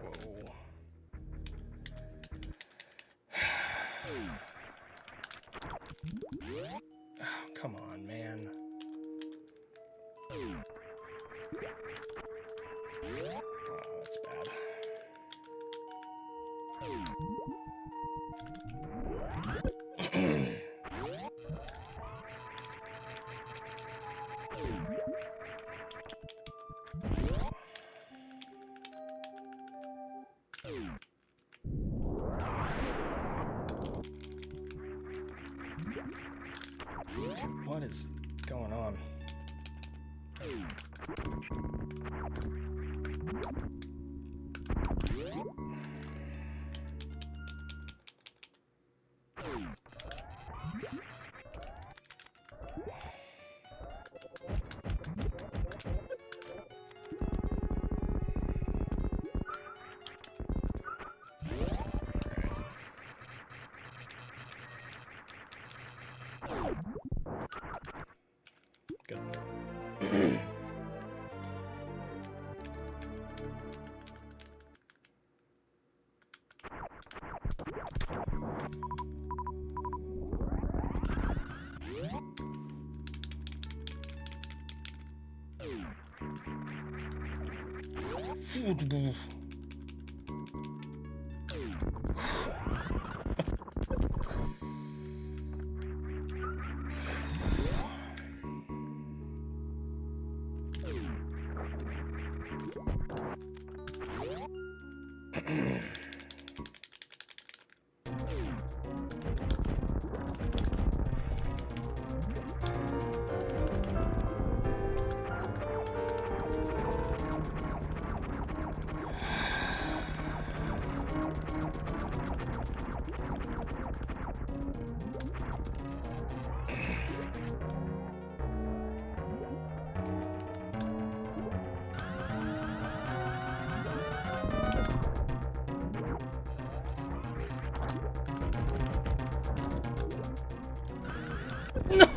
Whoa. Oh, come on, man. Oh, that's bad. Dude, what is going on? Good.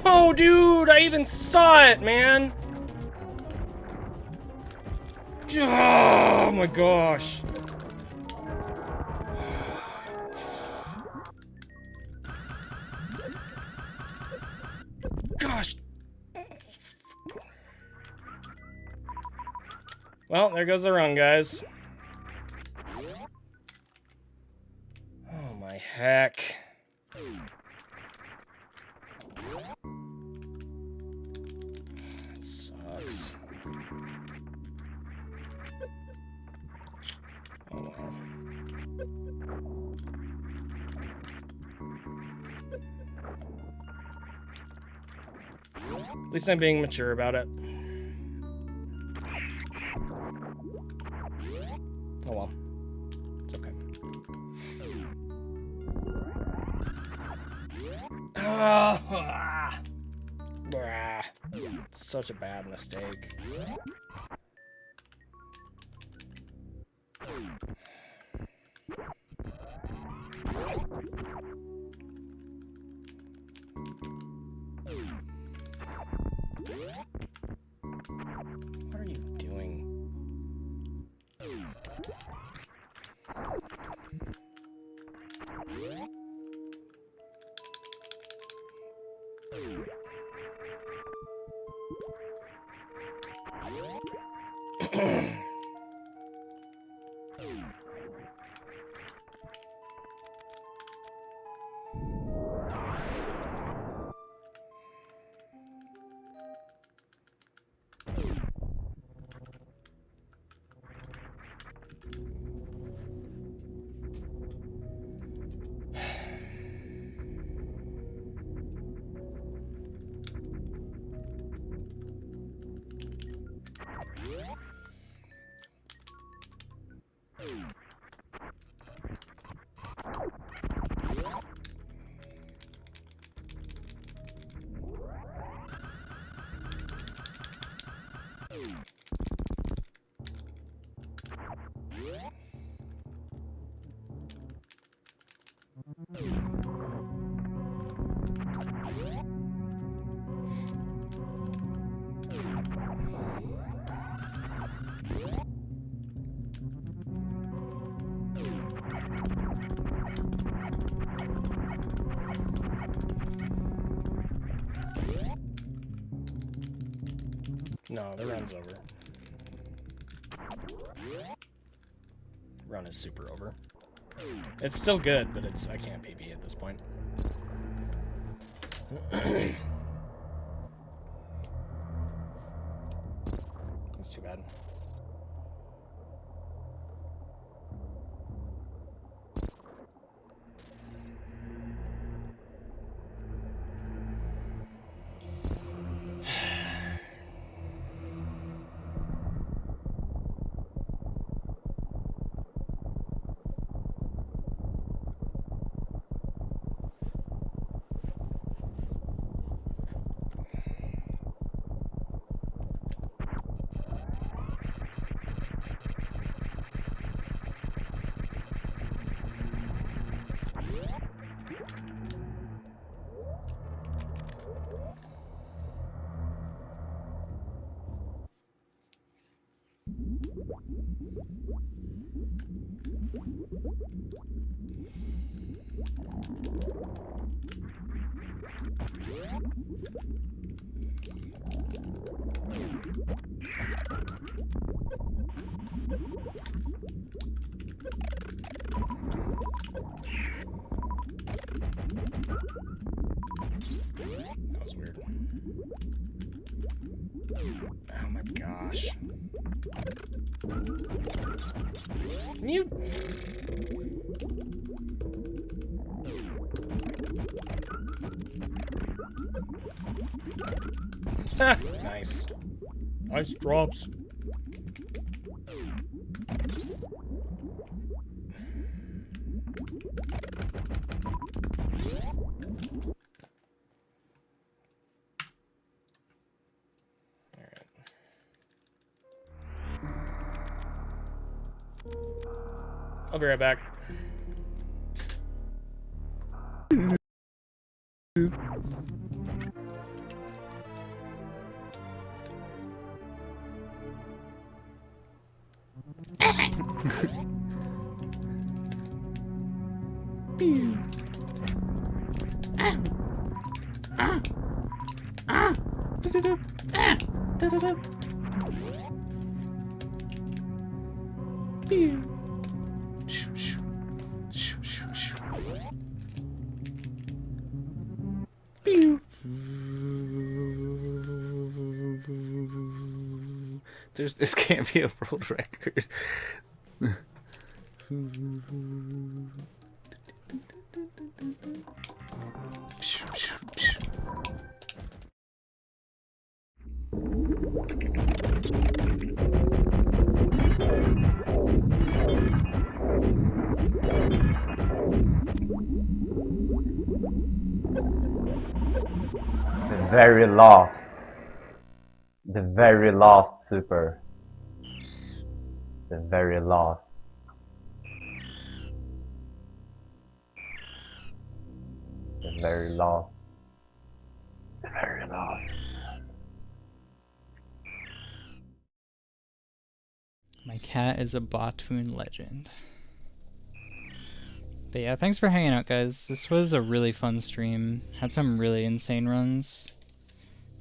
Oh, dude, I even saw it, man. Oh my gosh. Gosh. Well, there goes the run, guys. Oh my heck. It sucks. Oh well. At least I'm being mature about it. Oh well. It's okay. Ah, it's such a bad mistake. What are you doing? No, the run's over. Run is super over. It's still good, but I can't PB at this point. That's too bad. That was weird. Oh my gosh. Can you... Ha! Nice. Nice drops. I'll be right back. This can't be a world record. The very last. The very last super. The very last. The very last. The very last. My cat is a Batoon legend. But yeah, thanks for hanging out, guys. This was a really fun stream. Had some really insane runs.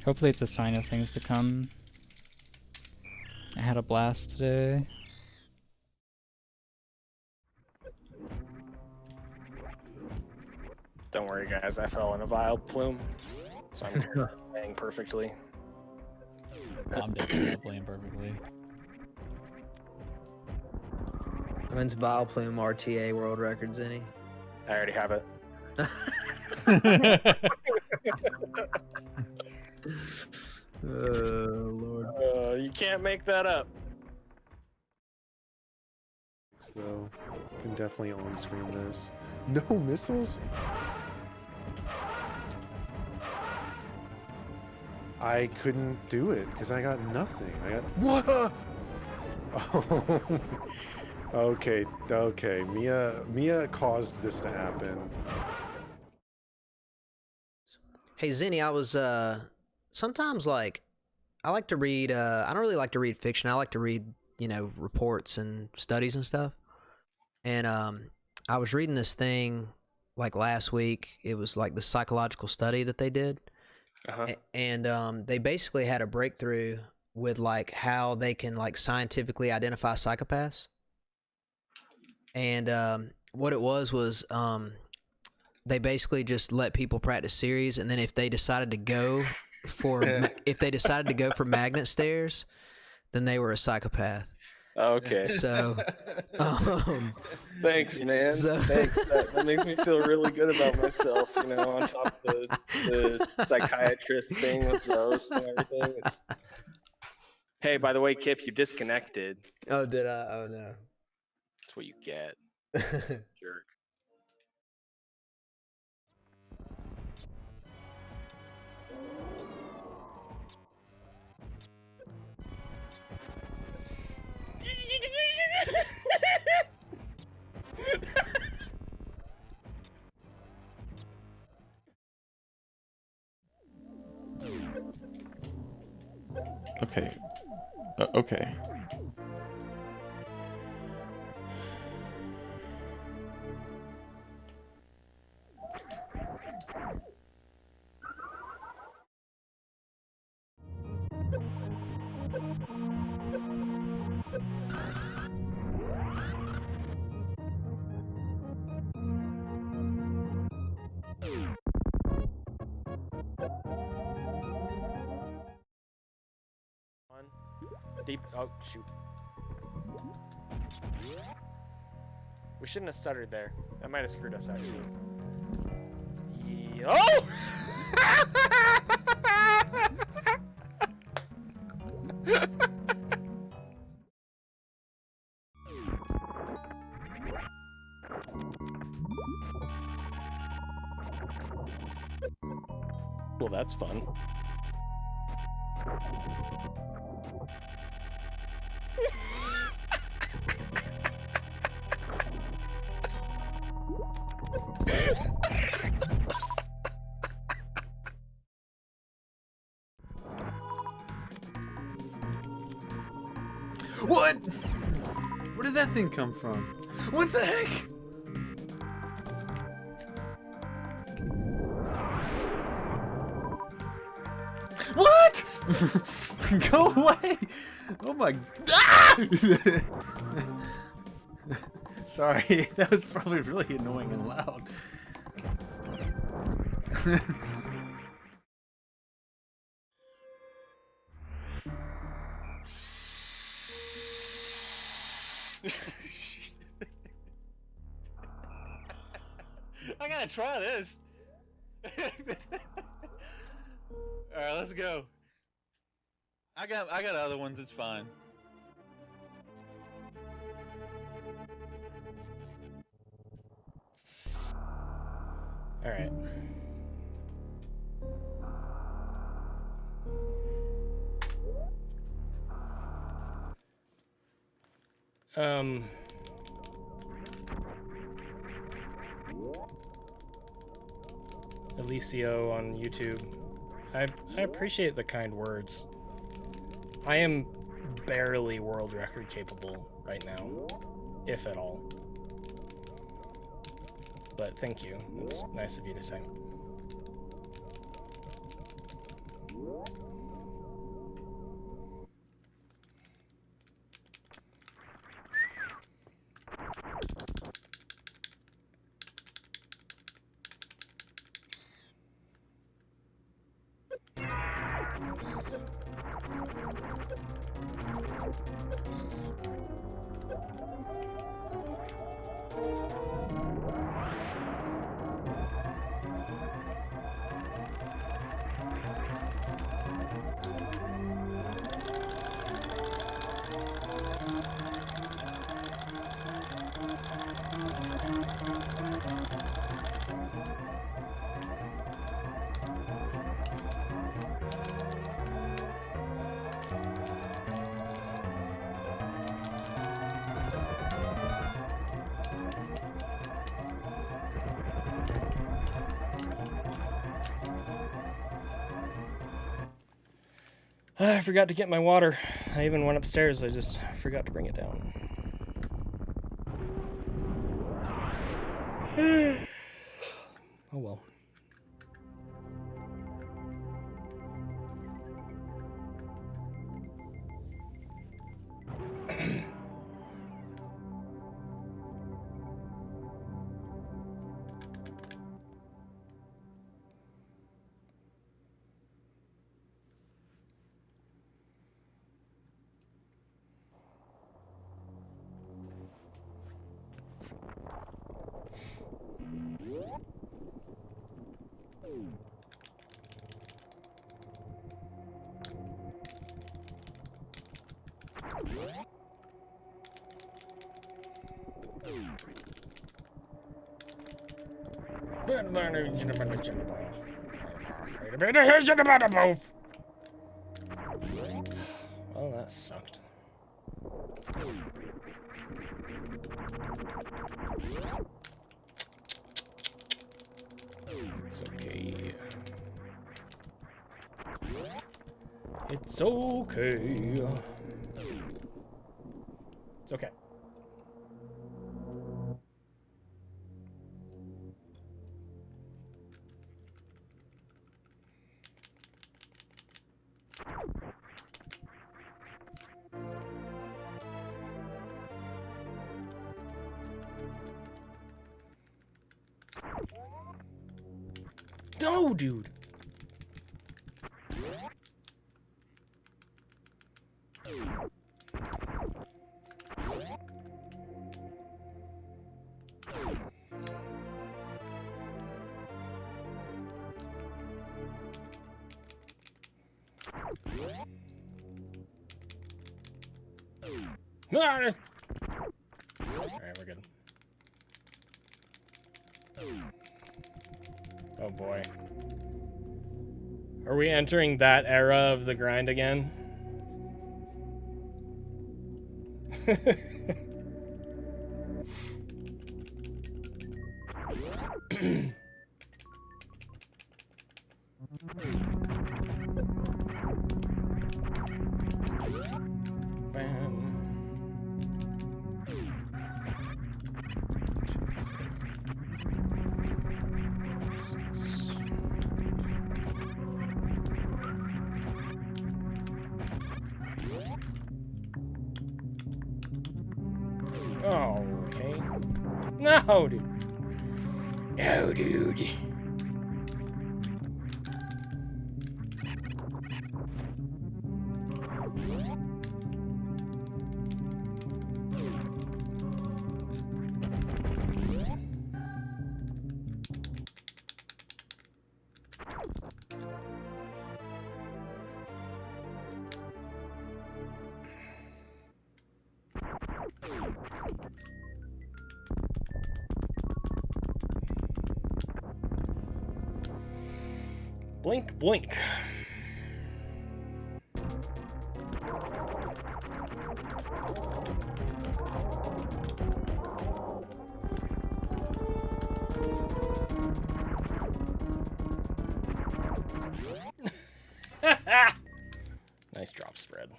Hopefully it's a sign of things to come. I had a blast today. Don't worry, guys. I fell in a vile plume, so I'm playing perfectly. I'm definitely playing perfectly. When's Vile Plume RTA world records any? I already have it. Lord. You can't make that up. So, can definitely on-screen this. No missiles? I couldn't do it because I got nothing. I got what? Oh. Okay, okay. Mia caused this to happen. Hey Zenny, I was sometimes like I like to read I don't really like to read fiction. I like to read, you know, reports and studies and stuff. And I was reading this thing like last week. It was like the psychological study that they did. And they basically had a breakthrough with like how they can like scientifically identify psychopaths. And what it was they basically just let people practice series, and then if they decided to go for magnet stairs, then they were a psychopath. Okay. So, thanks, man. Thanks. That makes me feel really good about myself. You know, on top of the psychiatrist thing with those and everything. Hey, by the way, Kip, you disconnected. Oh, did I? Oh no. That's what you get. Jerk. Okay. Okay. Deep. Oh shoot. We shouldn't have stuttered there. That might have screwed us actually. Oh! Well, that's fun. What? Where did that thing come from? What the heck? What? Go away! Oh my... Ah! Sorry, that was probably really annoying and loud. I gotta try this. Alright, let's go. I got other ones, it's fine. Alright. Elicio on YouTube. I appreciate the kind words. I am barely world record capable right now, if at all. But thank you. It's nice of you to say. I forgot to get my water. I even went upstairs. I just forgot to bring it down. Oh well. Well, that sucked. It's okay. It's okay. It's okay. No, dude. Alright, we're good. Oh boy. Are we entering that era of the grind again? Oh, okay. No, dude. No, dude. Blink, blink. Nice drop spread.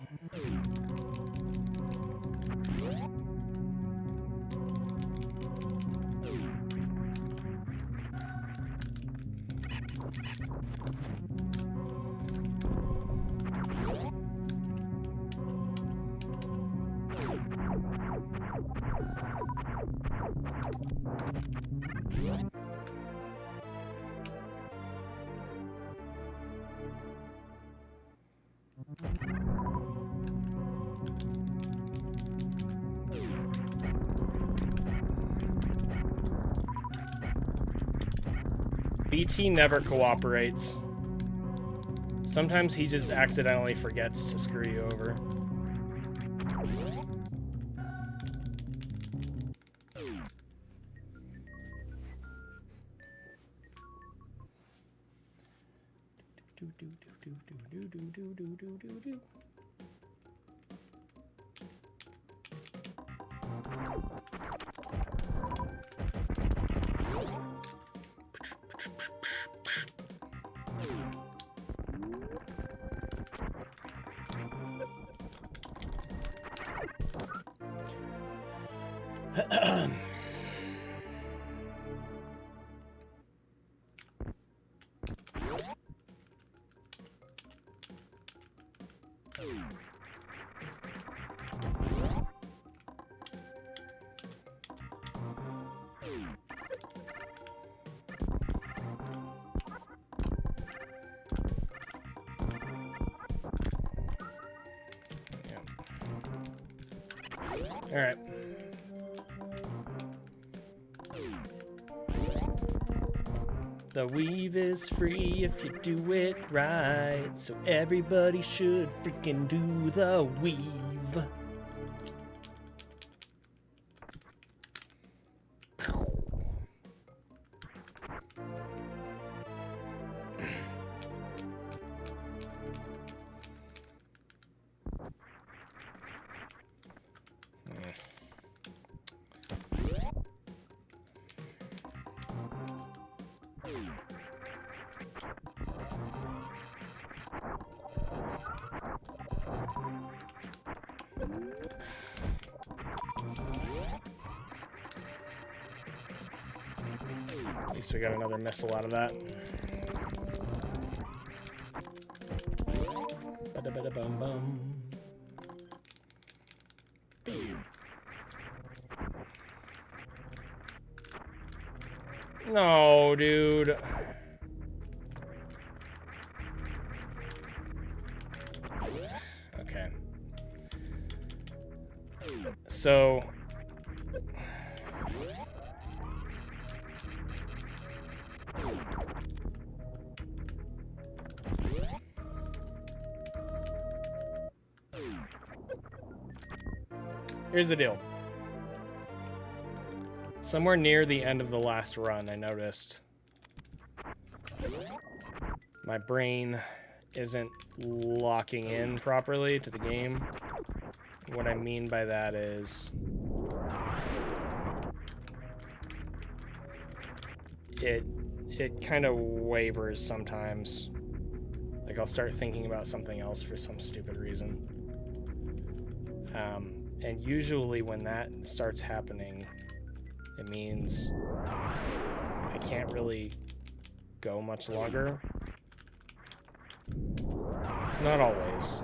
BT never cooperates. Sometimes he just accidentally forgets to screw you over. All right. The weave is free if you do it right, so everybody should freaking do the weave. At least we got another missile out of that. Ba-da-ba-da-bum-bum. No, dude. Okay. So... here's the deal. Somewhere near the end of the last run, I noticed my brain isn't locking in properly to the game. What I mean by that is it kind of wavers sometimes. Like I'll start thinking about something else for some stupid reason. And usually when that starts happening, it means I can't really go much longer. Not always.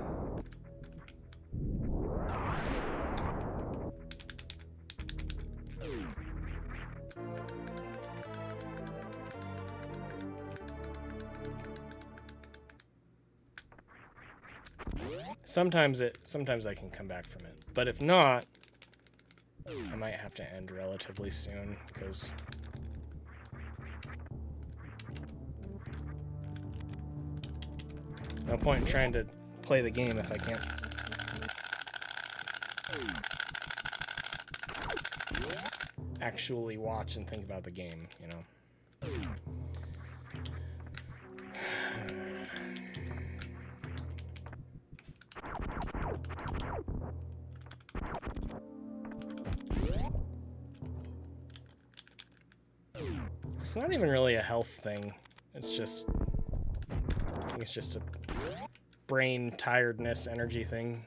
sometimes I can come back from it. But if not, I might have to end relatively soon, because no point in trying to play the game if I can't. Actually watch and think about the game, you know? It's not even really a health thing. It's just, I think it's just a brain tiredness energy thing.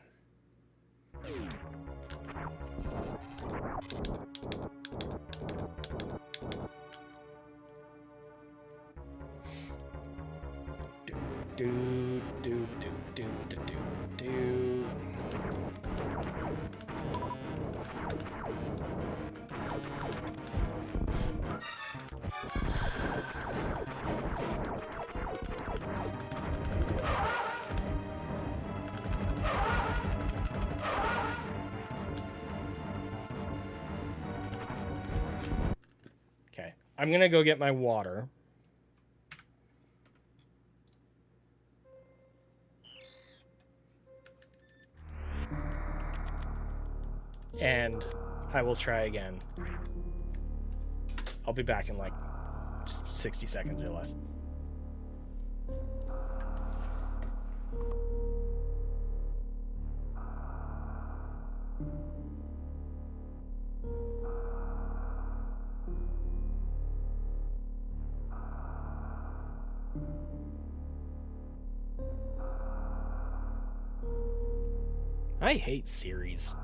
Do do do do do do do. Okay, I'm gonna go get my water. And I will try again. I'll be back in like 60 seconds or less. I hate series.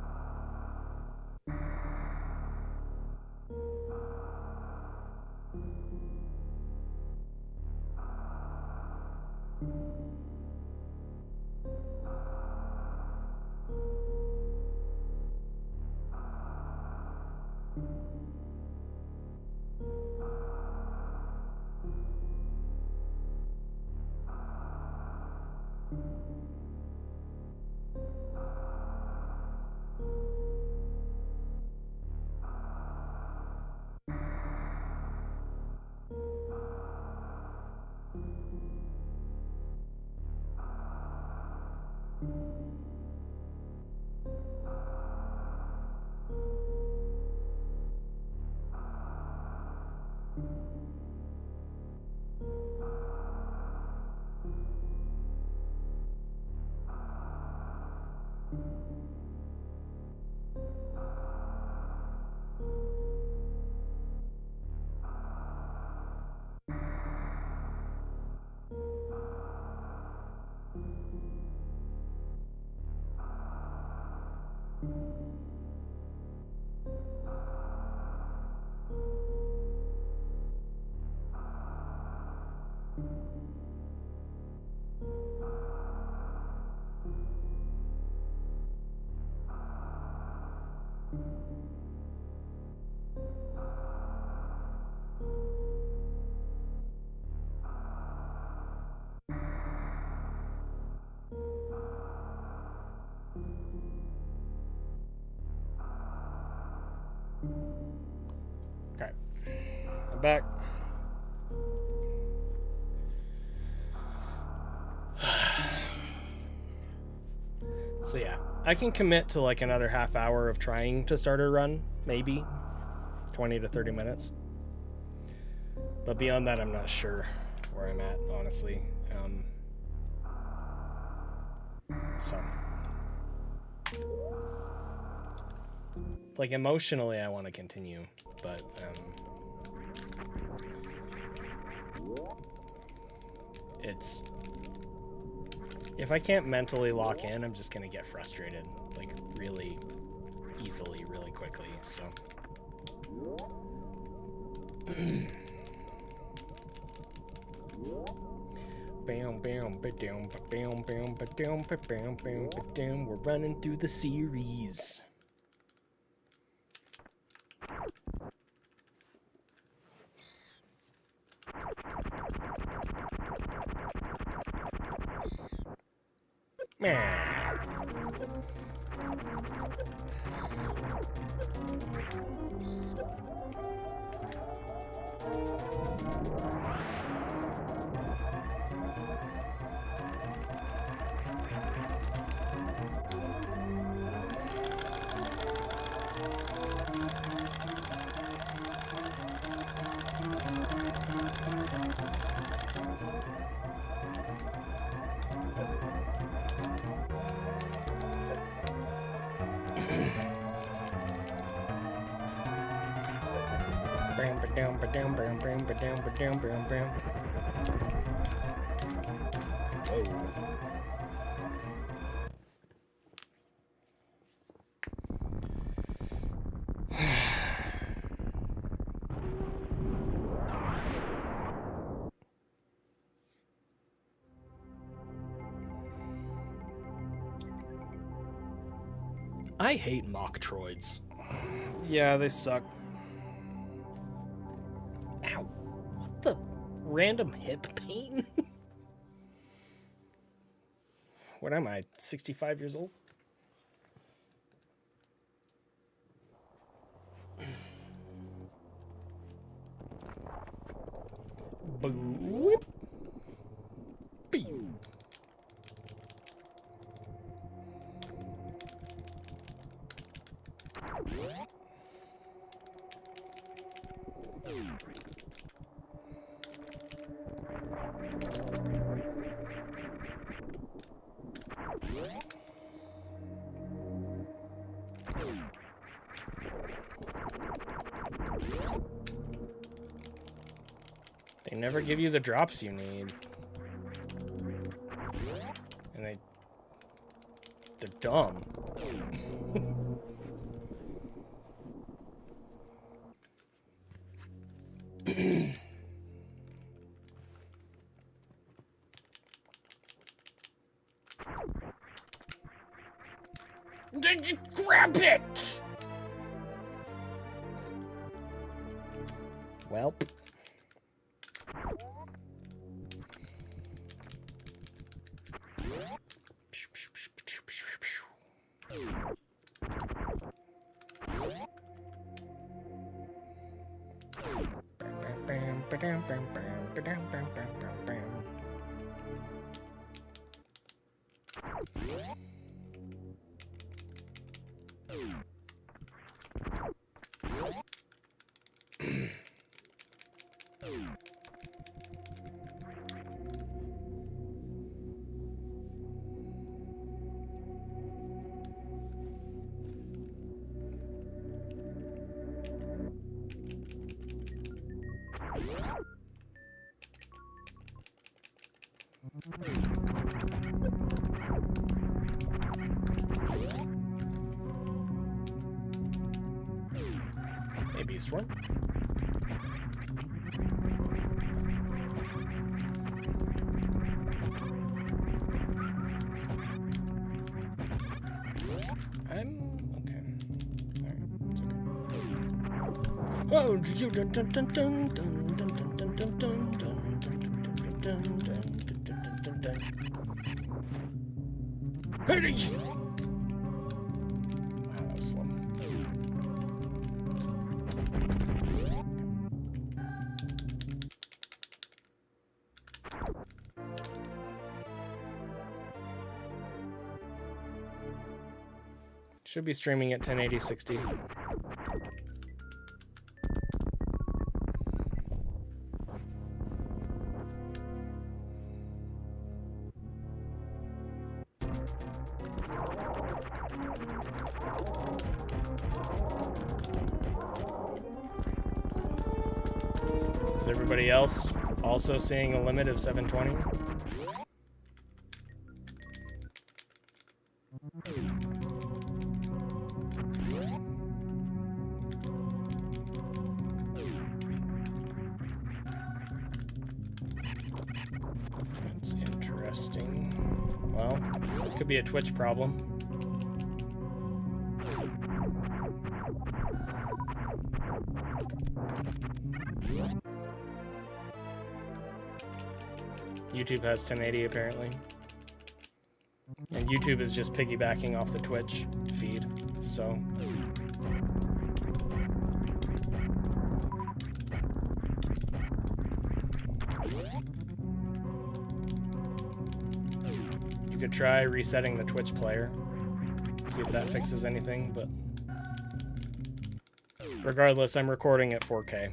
Okay, I'm back. So yeah, I can commit to like another half hour of trying to start a run, maybe 20 to 30 minutes. But beyond that, I'm not sure where I'm at, honestly. So, like emotionally, I want to continue, but it's, if I can't mentally lock in, I'm just gonna get frustrated, like really easily, really quickly. So. We're running through the series. Man. I hate mock Troids. Yeah, they suck. Ow. What the random hip pain? What am I, 65 years old? Boop. Pew. They never give you the drops you need. And they're dumb. Grab it! Welp. Maybe a swarm. I'm okay. Alright, it's okay. Oh, dun dun dun dun dun dun dun dun dun dun dun dun dun dun. Hey! Wow, that was slow. Should be streaming at 1080 60. Is everybody else also seeing a limit of 720? That's interesting. Well, could be a Twitch problem. YouTube has 1080 apparently. And YouTube is just piggybacking off the Twitch feed, so. You could try resetting the Twitch player, see if that fixes anything, but regardless, I'm recording at 4K.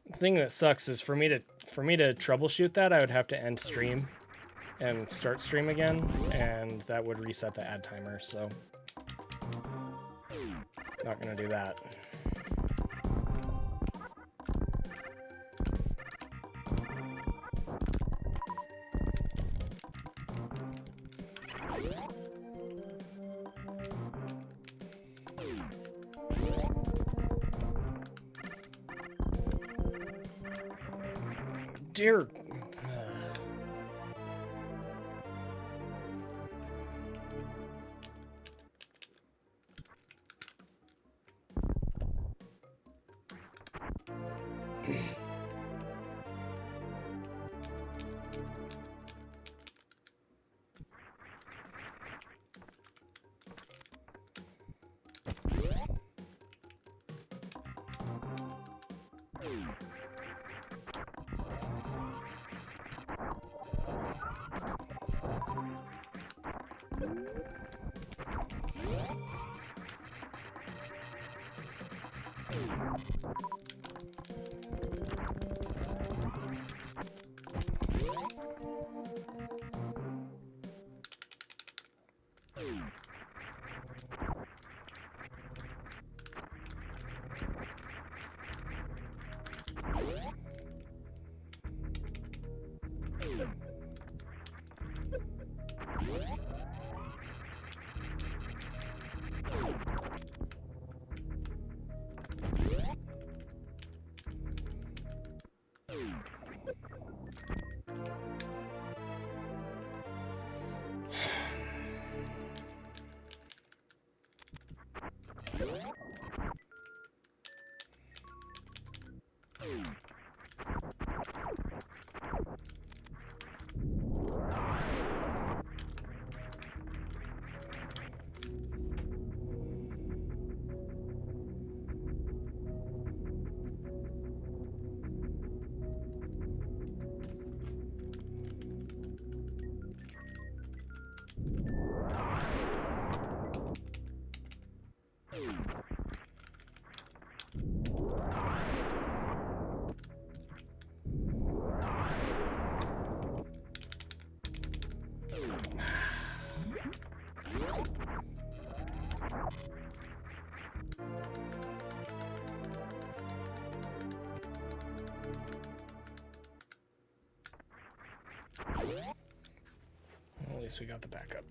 The thing that sucks is for me to troubleshoot that, I would have to end stream and start stream again, and that would reset the ad timer, so not gonna do that. Dear. At least we got the backup.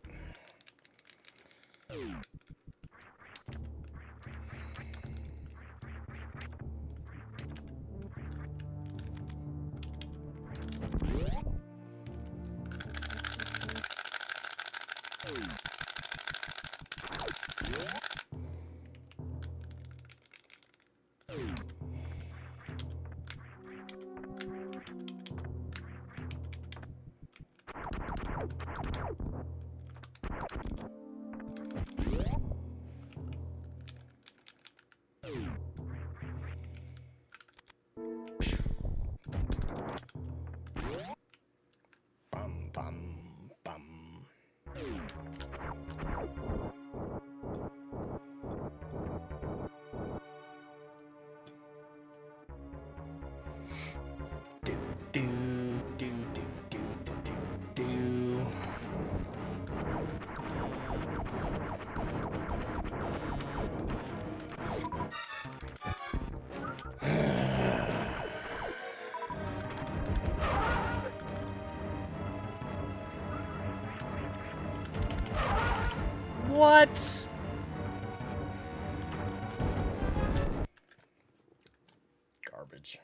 Bum, bum, bum. What? Garbage.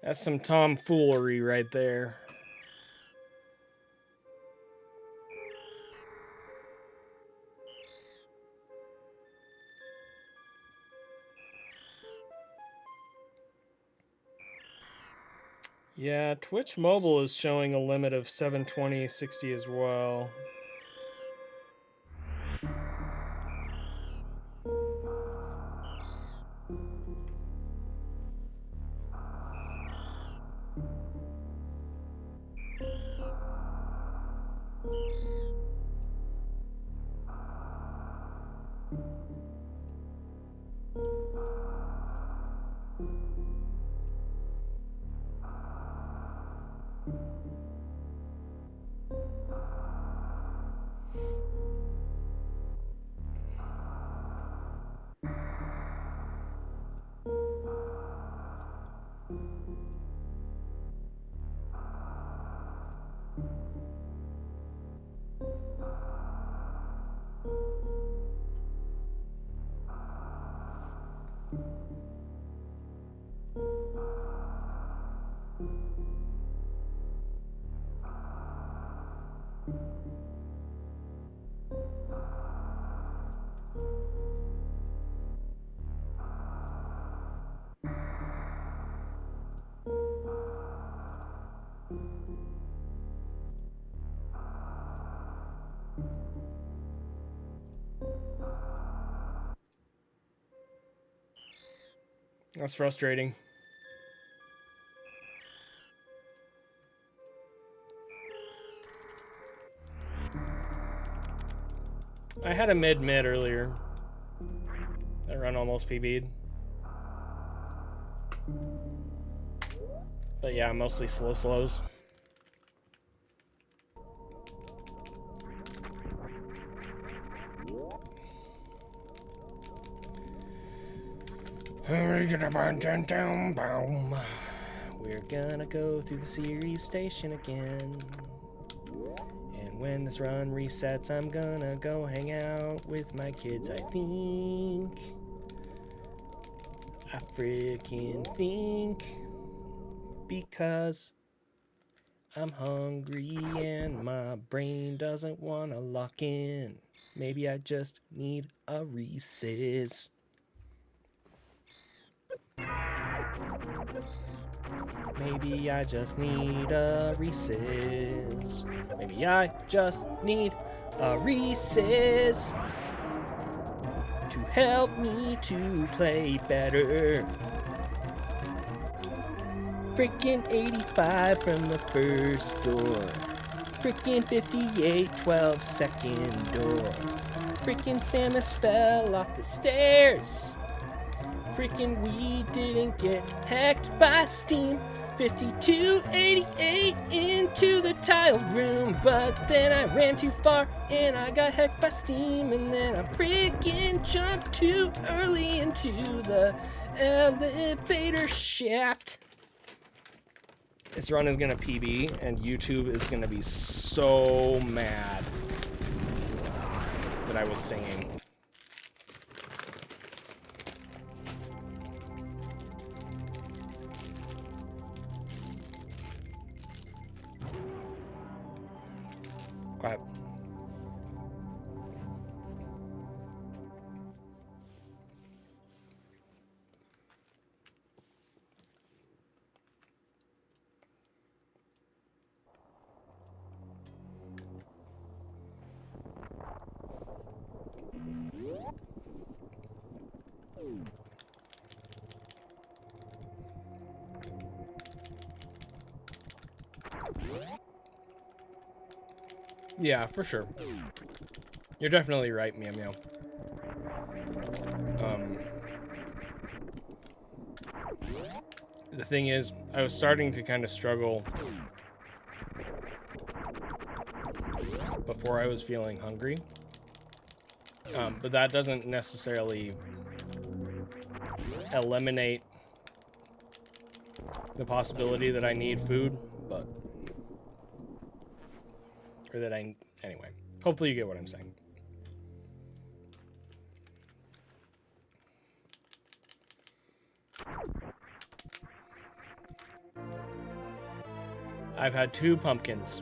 That's some tomfoolery right there. Yeah, Twitch Mobile is showing a limit of 720, 60 as well. That's frustrating. I had a mid-mid earlier. That run almost PB'd. But yeah, mostly slows. We're gonna go through the series station again. And when this run resets, I'm gonna go hang out with my kids, I think. I freaking think. Because I'm hungry and my brain doesn't want to lock in. Maybe I just need a recess. Maybe I just need a recess. Maybe I just need a recess to help me to play better. Frickin' 85 from the first door. Frickin' 58, 12 second door. Frickin' Samus fell off the stairs. Frickin' we didn't get hacked by Steam. 5288 into the tile room, but then I ran too far and I got hacked by Steam, and then I frickin' jumped too early into the elevator shaft. This run is gonna PB, and YouTube is gonna be so mad that I was singing. Quiet. Yeah, for sure. You're definitely right, Meow Meow. The thing is, I was starting to kind of struggle before I was feeling hungry. But that doesn't necessarily eliminate the possibility that I need food, but Or that I... Anyway. Hopefully you get what I'm saying. I've had 2 pumpkins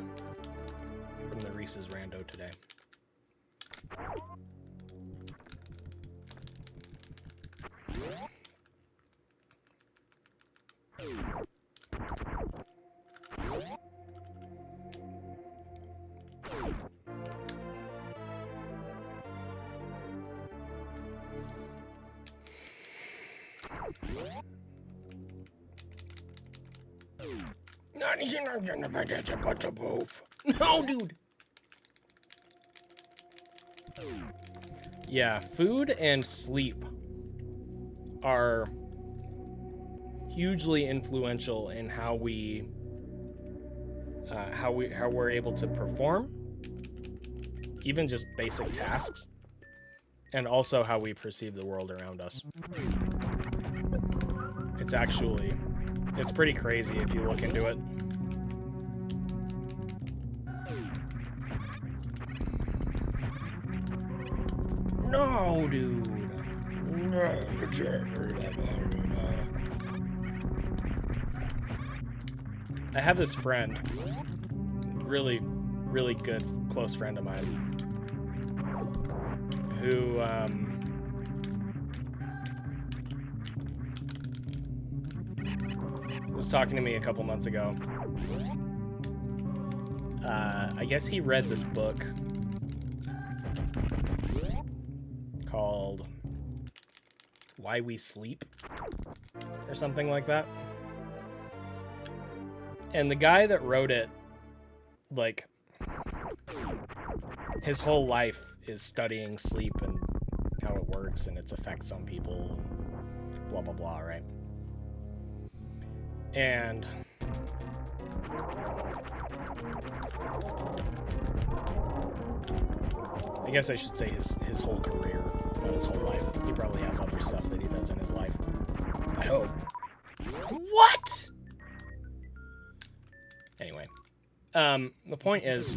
from the Reese's Rando today. No, dude. Yeah, food and sleep are hugely influential in how we're able to perform, even just basic tasks, and also how we perceive the world around us. It's pretty crazy if you look into it. No, dude. I have this friend, really good, close friend of mine, who, was talking to me a couple months ago. I guess he read this book called Why We Sleep or something like that. And the guy that wrote it, like, his whole life is studying sleep and how it works and its effects on people and blah, blah, blah, right? And I guess I should say his whole career, not his whole life. He probably has other stuff that he does in his life. I hope. What? Anyway, the point is,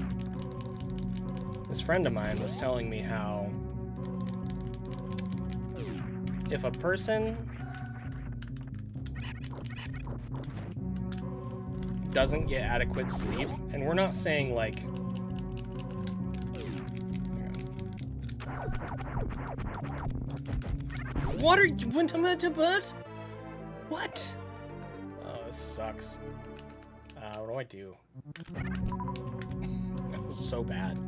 this friend of mine was telling me how if a person doesn't get adequate sleep, and we're not saying like what are you what? Oh, this sucks. What do I do? That was so bad.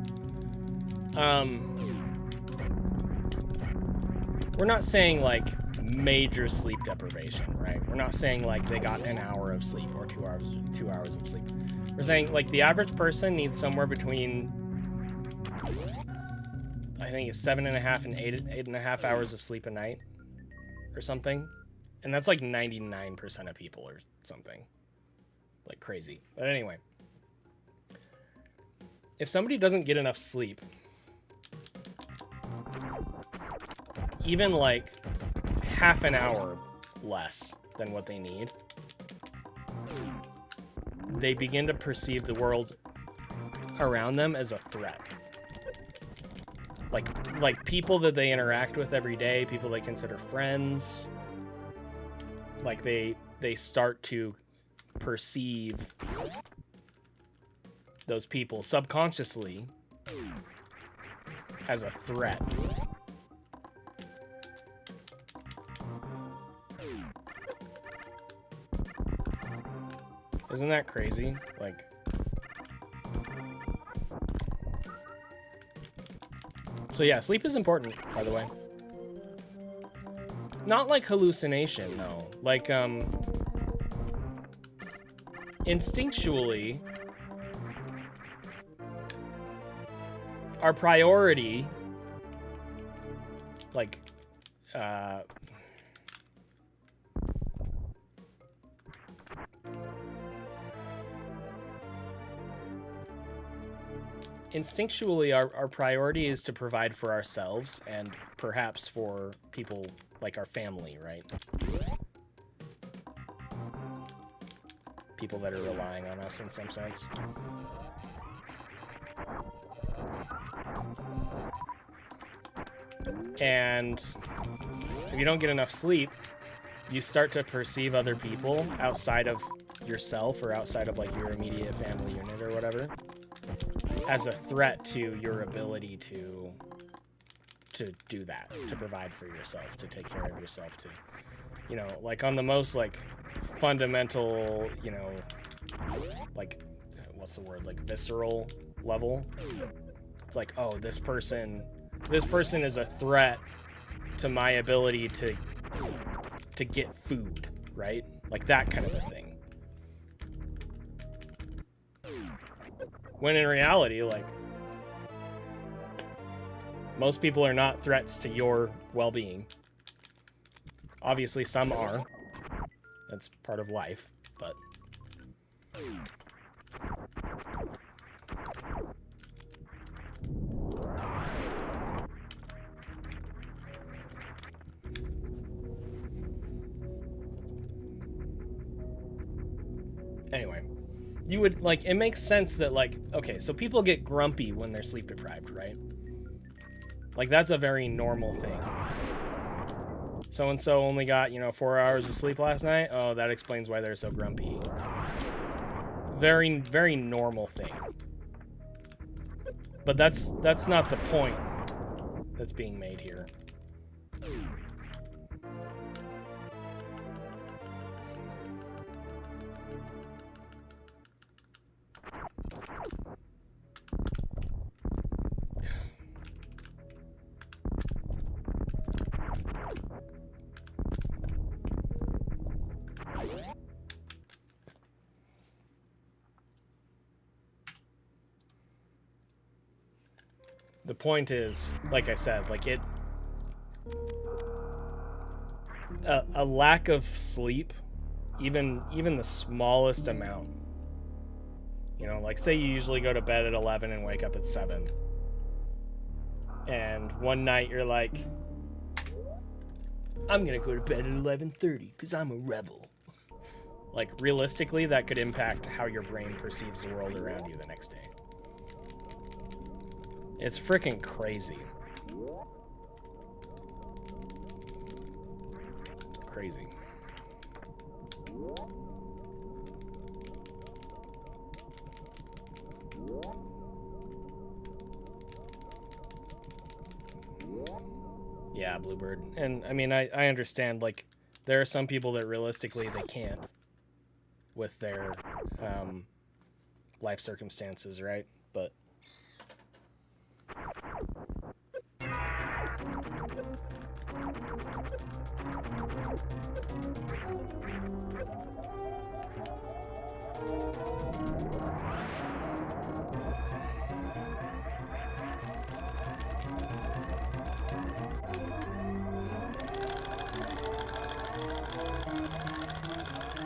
We're not saying like major sleep deprivation, right? We're not saying like they got an hour of sleep or 2 hours of sleep. We're saying like the average person needs somewhere between, I think it's 7.5 and 8.5 hours of sleep a night or something. And that's like 99% of people or something. Like crazy. But anyway, if somebody doesn't get enough sleep, even like half an hour less than what they need, they begin to perceive the world around them as a threat. Like people that they interact with every day, people they consider friends, like they start to perceive those people subconsciously as a threat. Isn't that crazy? Like, so yeah, sleep is important, by the way. Not like hallucination, no. Like, instinctually, our priority, like, instinctually, our priority is to provide for ourselves and perhaps for people like our family, right? People that are relying on us in some sense. And if you don't get enough sleep, you start to perceive other people outside of yourself or outside of like your immediate family unit or whatever as a threat to your ability to do that, to provide for yourself, to take care of yourself, to, you know, like on the most like fundamental, you know, like, what's the word, like visceral level. It's like, oh, this person is a threat to my ability to get food, right? Like that kind of a thing. When in reality, like, most people are not threats to your well-being. Obviously, some are. That's part of life, but... Anyway, you would, like, it makes sense that, like, okay, so people get grumpy when they're sleep deprived, right? Like, that's a very normal thing. So-and-so only got, you know, 4 hours of sleep last night. Oh, that explains why they're so grumpy. Very, very normal thing. But that's not the point that's being made here. The point is, like I said, like a lack of sleep, even the smallest amount. You know, like say you usually go to bed at 11 and wake up at 7. And one night you're like, I'm gonna go to bed at 11:30 because I'm a rebel. Like realistically, that could impact how your brain perceives the world around you the next day. It's freaking crazy. Crazy. Yeah, Bluebird. And I mean, I understand, like, there are some people that realistically they can't with their life circumstances, right? But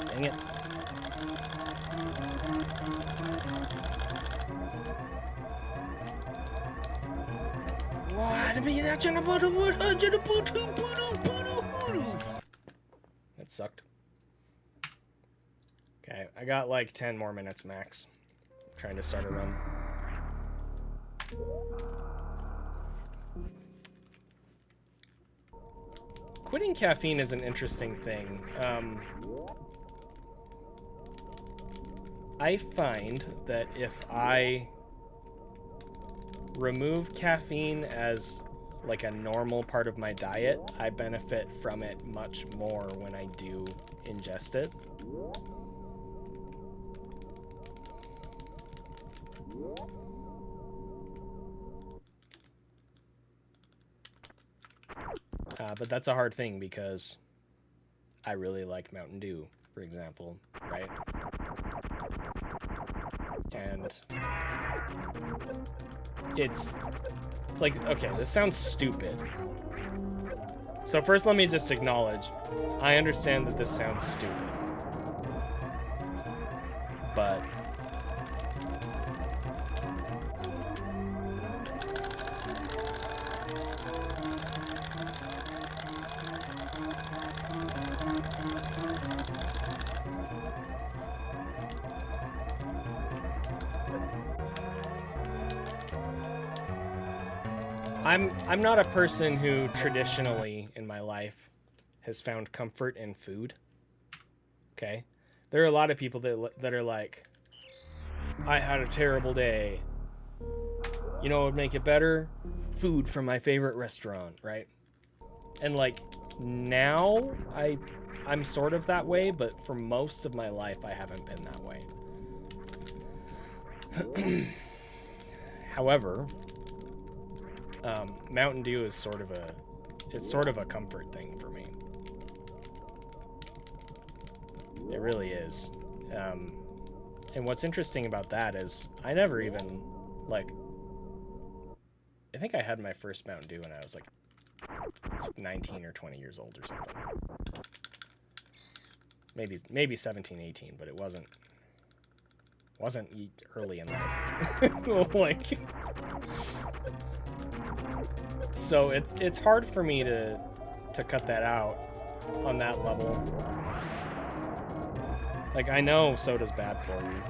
dang it. That sucked. Okay, I got like 10 more minutes max. Trying to start a run. Quitting caffeine is an interesting thing. I find that if I remove caffeine as like a normal part of my diet, I benefit from it much more when I do ingest it. But that's a hard thing because I really like Mountain Dew, for example, right? And it's like, okay, this sounds stupid. So first let me just acknowledge, I understand that this sounds stupid. But I'm not a person who traditionally in my life has found comfort in food. Okay? There are a lot of people that are like, I had a terrible day. You know what would make it better? Food from my favorite restaurant, right? And like now I'm sort of that way, but for most of my life I haven't been that way. However, Mountain Dew is sort of a comfort thing for me. It really is. And what's interesting about that is I never even, like, I think I had my first Mountain Dew when I was like 19 or 20 years old or something. Maybe 17, 18, but it wasn't early in life. Like, so it's hard for me to cut that out on that level. Like, I know soda's bad for you.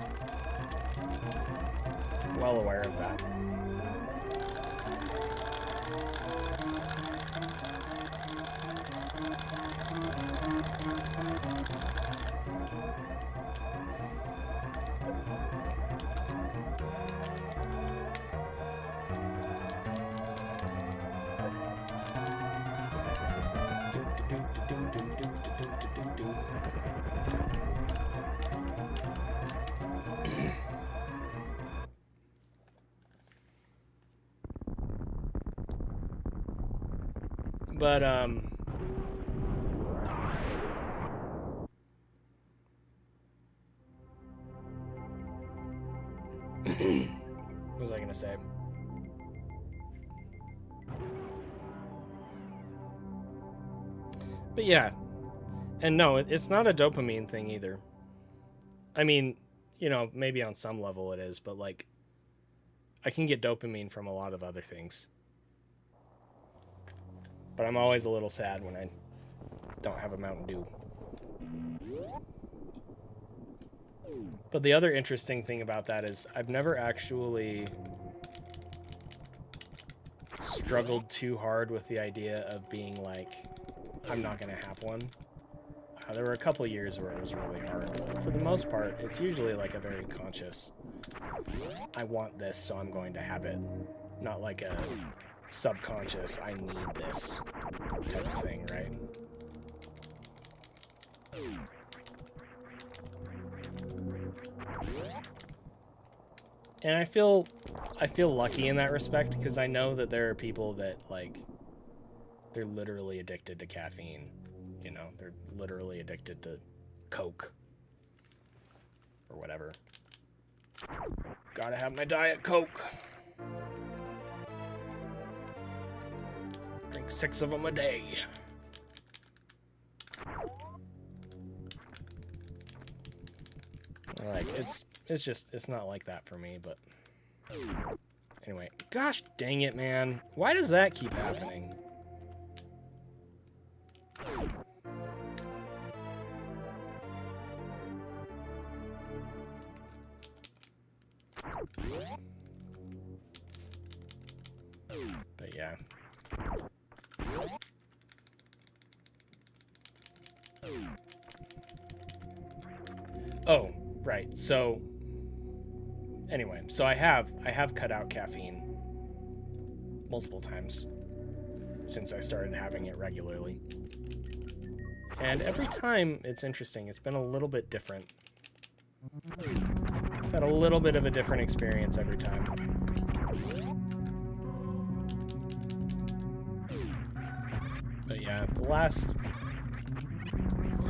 Well aware of that. But, what was I gonna say? But yeah, and no, it's not a dopamine thing either. I mean, you know, maybe on some level it is, but like, I can get dopamine from a lot of other things. But I'm always a little sad when I don't have a Mountain Dew. But the other interesting thing about that is I've never actually struggled too hard with the idea of being like, I'm not going to have one. There were a couple years where it was really hard, but for the most part, it's usually like a very conscious, I want this, so I'm going to have it. Not like a subconscious, I need this type of thing, right? And I feel lucky in that respect, because I know that there are people that, like, they're literally addicted to caffeine. You know, they're literally addicted to Coke or whatever. Gotta have my Diet Coke. Drink 6 of them a day. Like, it's not like that for me, but anyway. Gosh dang it, man. Why does that keep happening? But yeah. Oh, right. So anyway, so I have cut out caffeine multiple times since I started having it regularly. And every time it's interesting. It's been a little bit different. I've had a little bit of a different experience every time. But yeah, the last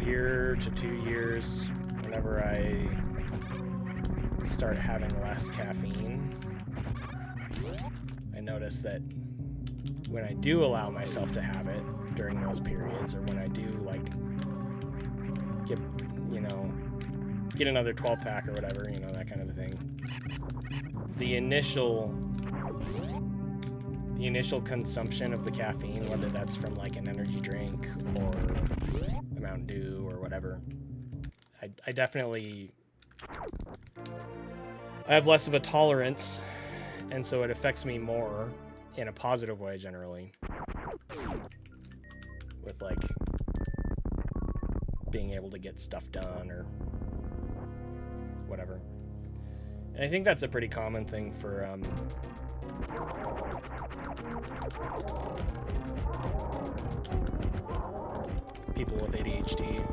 year to 2 years, whenever I start having less caffeine, I notice that when I do allow myself to have it during those periods, or when I do, like, get another 12-pack or whatever, you know, that kind of a thing, the initial consumption of the caffeine, whether that's from like an energy drink or a Mountain Dew or whatever, I definitely, I have less of a tolerance, and so it affects me more in a positive way generally, with like being able to get stuff done or whatever. And I think that's a pretty common thing for people with ADHD.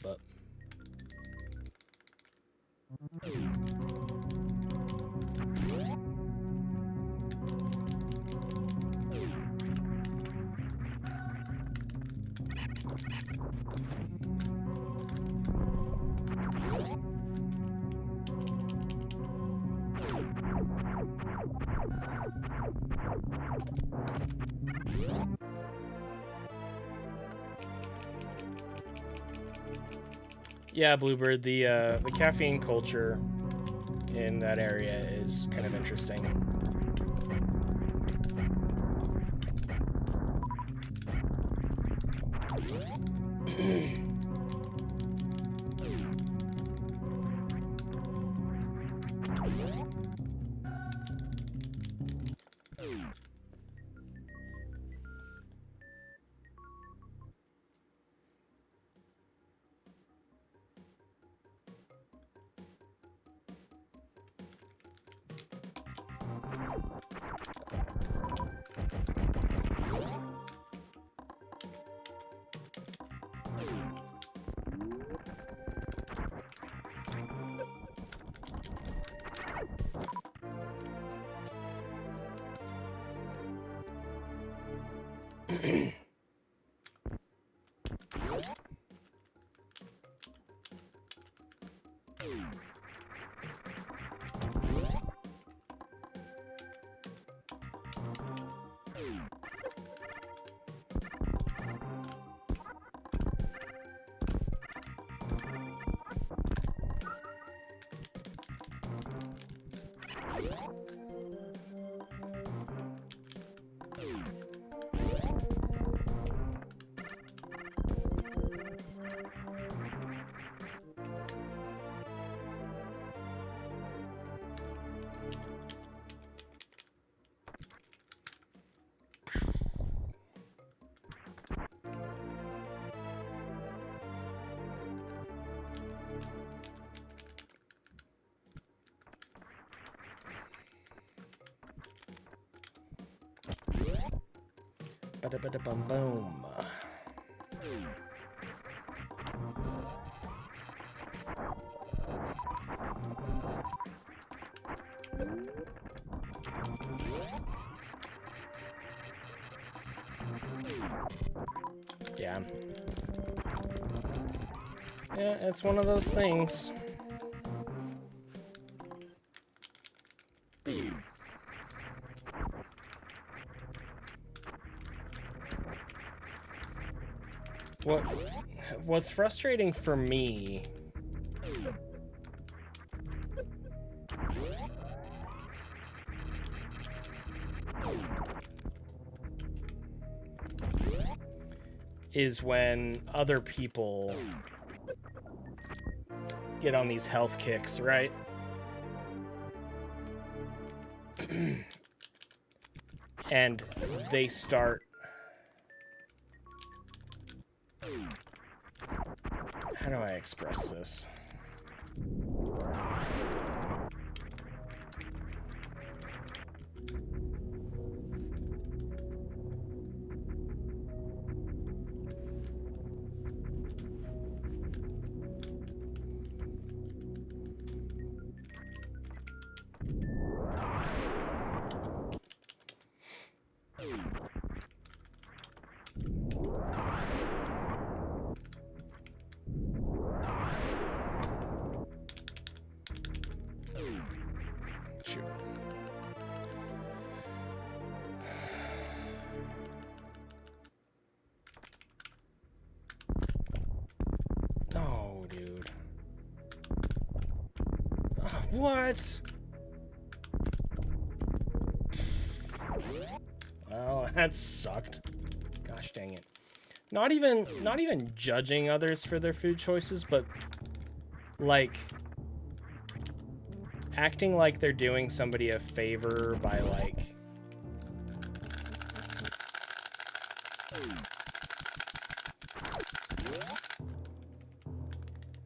But yeah, Bluebird, the caffeine culture in that area is kind of interesting. Ba-da-ba-da-bum-boom. Yeah. Yeah, it's one of those things. What's frustrating for me is when other people get on these health kicks, right? And they start... How do I express this? What? Well, that sucked. Gosh dang it. Not even judging others for their food choices, but like acting like they're doing somebody a favor by like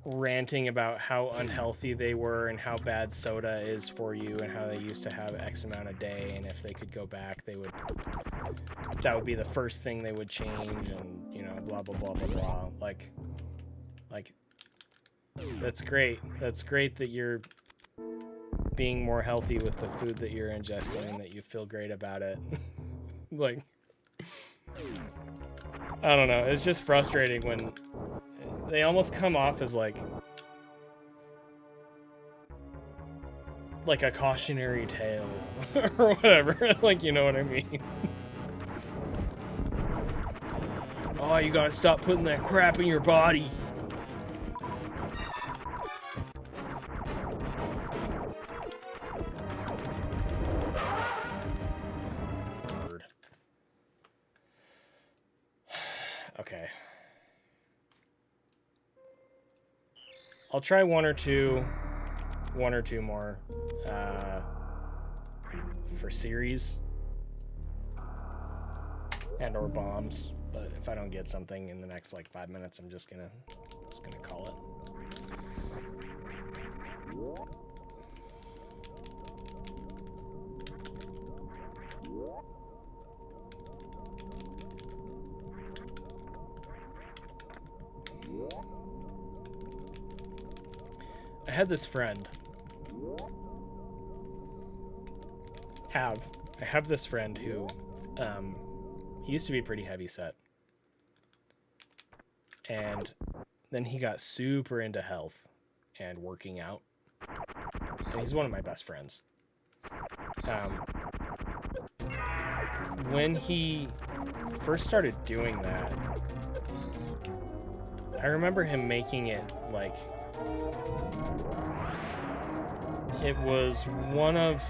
ranting about how unhealthy they were and how bad soda is for you and how they used to have X amount a day, and if they could go back that would be the first thing they would change, and you know, blah blah blah blah blah. Like that's great that you're being more healthy with the food that you're ingesting and that you feel great about it. Like, I don't know, it's just frustrating when they almost come off as like a cautionary tale or whatever. Like, you know what I mean? Oh, you gotta stop putting that crap in your body. Word. Okay. I'll try one or two more for series and or bombs, but if I don't get something in the next like 5 minutes, I'm just gonna call it. I had this friend. I have this friend who, he used to be pretty heavy set. And then he got super into health and working out. And he's one of my best friends. When he first started doing that, I remember him making it like, it was one of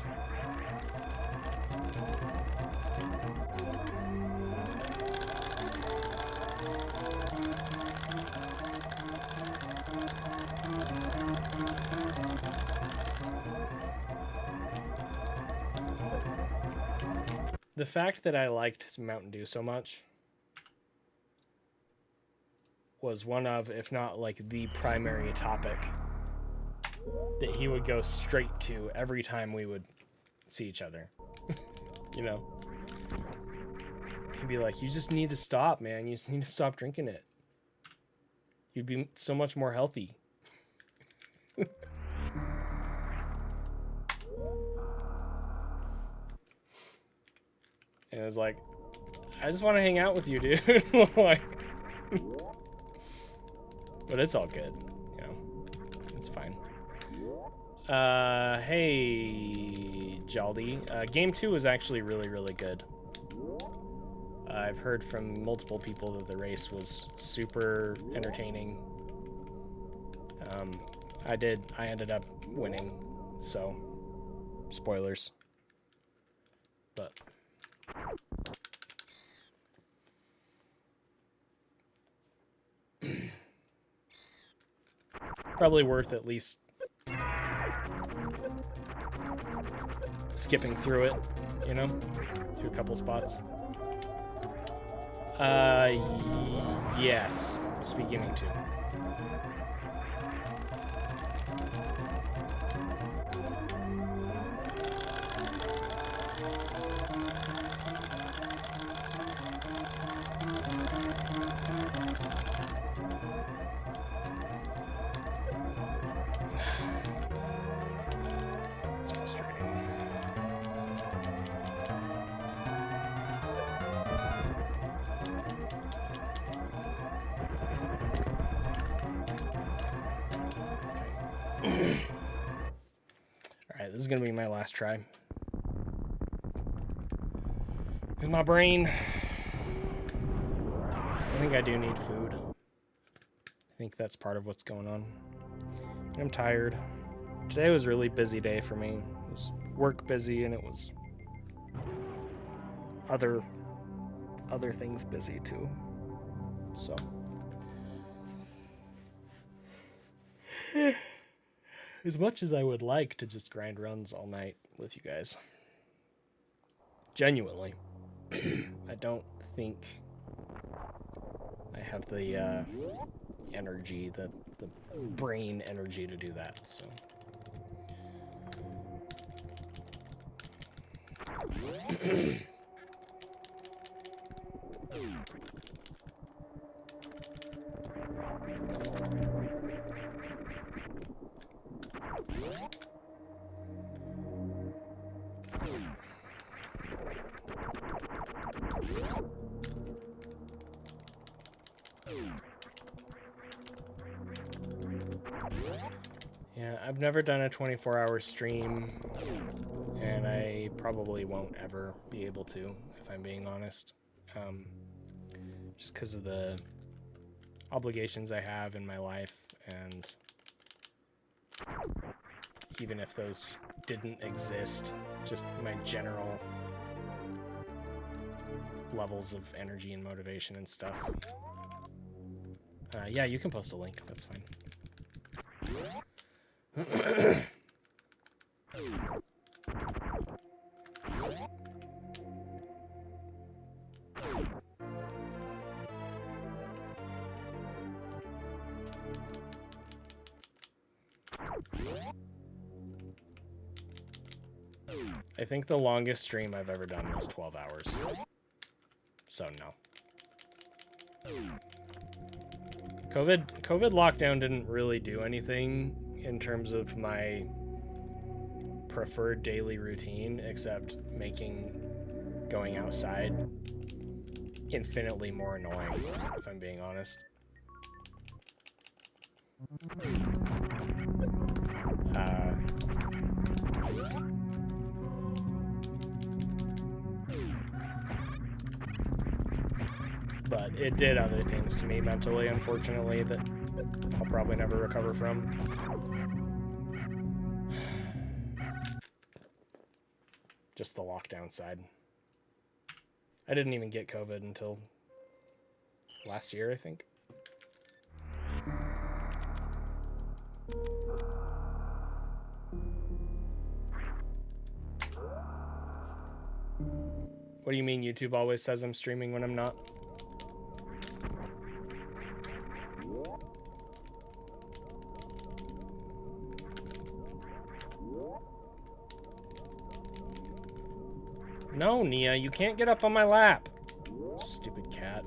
the fact that I liked Mountain Dew so much was one of, if not like the primary topic that he would go straight to every time we would see each other. You know? He'd be like, you just need to stop, man. You just need to stop drinking it. You'd be so much more healthy. And it was like, I just want to hang out with you, dude. Like, but it's all good, you know. It's fine. Hey, Jaldi. Game 2 is actually really, really good. I've heard from multiple people that the race was super entertaining. I ended up winning, so spoilers. But probably worth at least skipping through it, you know, to a couple spots. Yes, it's beginning to. It's frustrating. Alright, this is gonna be my last try. With my brain, I think I do need food. I think that's part of what's going on. I'm tired. Today was a really busy day for me. It was work busy, and it was other things busy too. So As much as I would like to just grind runs all night with you guys. Genuinely. I don't think I have the energy, the brain energy to do that, so. Yeah, I've never done a 24-hour stream, and I probably won't ever be able to, if I'm being honest. Just because of the obligations I have in my life, and even if those didn't exist, just my general levels of energy and motivation and stuff. Yeah, you can post a link, that's fine. I think the longest stream I've ever done was 12 hours. So no. COVID lockdown didn't really do anything in terms of my preferred daily routine, except making going outside infinitely more annoying, if I'm being honest. But it did other things to me mentally, unfortunately, that I'll probably never recover from. Just the lockdown side. I didn't even get COVID until last year, I think. What do you mean YouTube always says I'm streaming when I'm not? No, Nia, you can't get up on my lap. Stupid cat.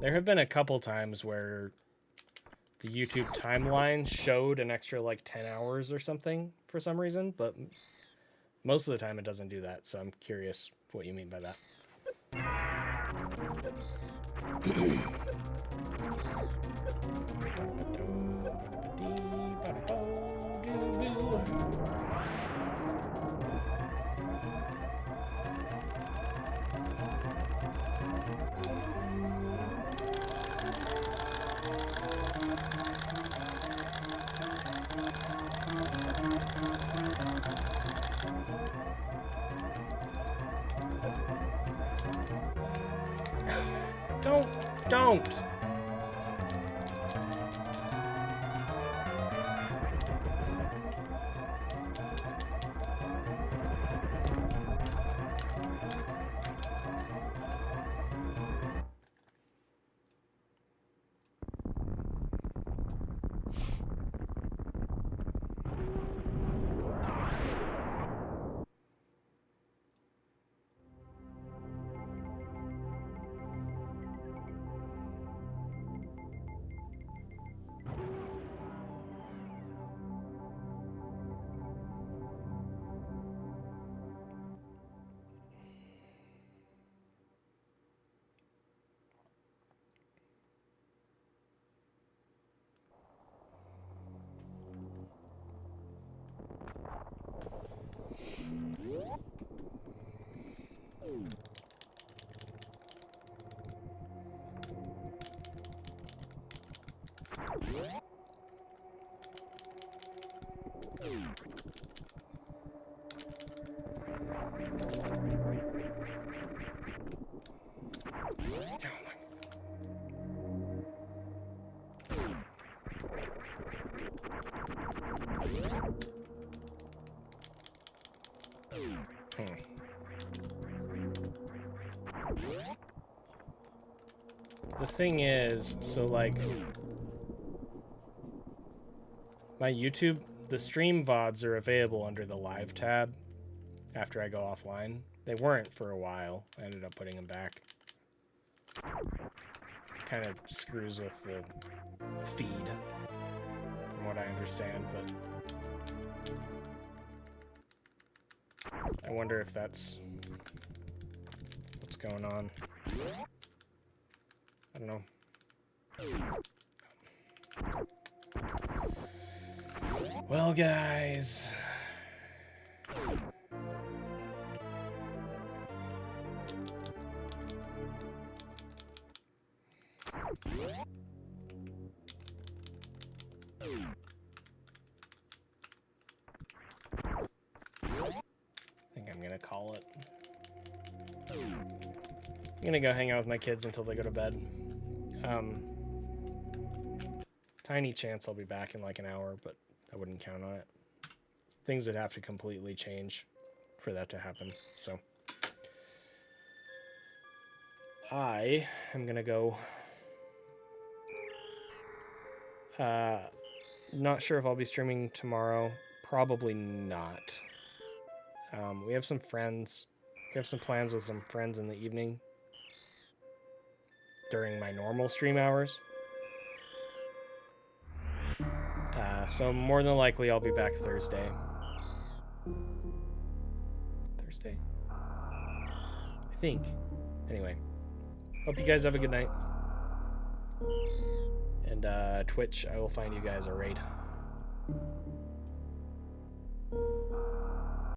There have been a couple times where the YouTube timeline showed an extra like 10 hours or something for some reason, but most of the time it doesn't do that, so I'm curious what you mean by that. Don't! The thing is, so like my YouTube, the stream VODs are available under the live tab after I go offline. They weren't for a while. I ended up putting them back. Kind of screws with the feed, from what I understand, but I wonder if that's what's going on. I don't know. Well, guys. I think I'm gonna call it. I'm gonna go hang out with my kids until they go to bed. Tiny chance I'll be back in like an hour, but I wouldn't count on it. Things would have to completely change for that to happen, so. I am gonna go. Not sure if I'll be streaming tomorrow. Probably not. We have some friends. We have some plans with some friends in the evening during my normal stream hours. So more than likely I'll be back Thursday. Thursday? I think. Anyway. Hope you guys have a good night. And Twitch, I will find you guys a raid.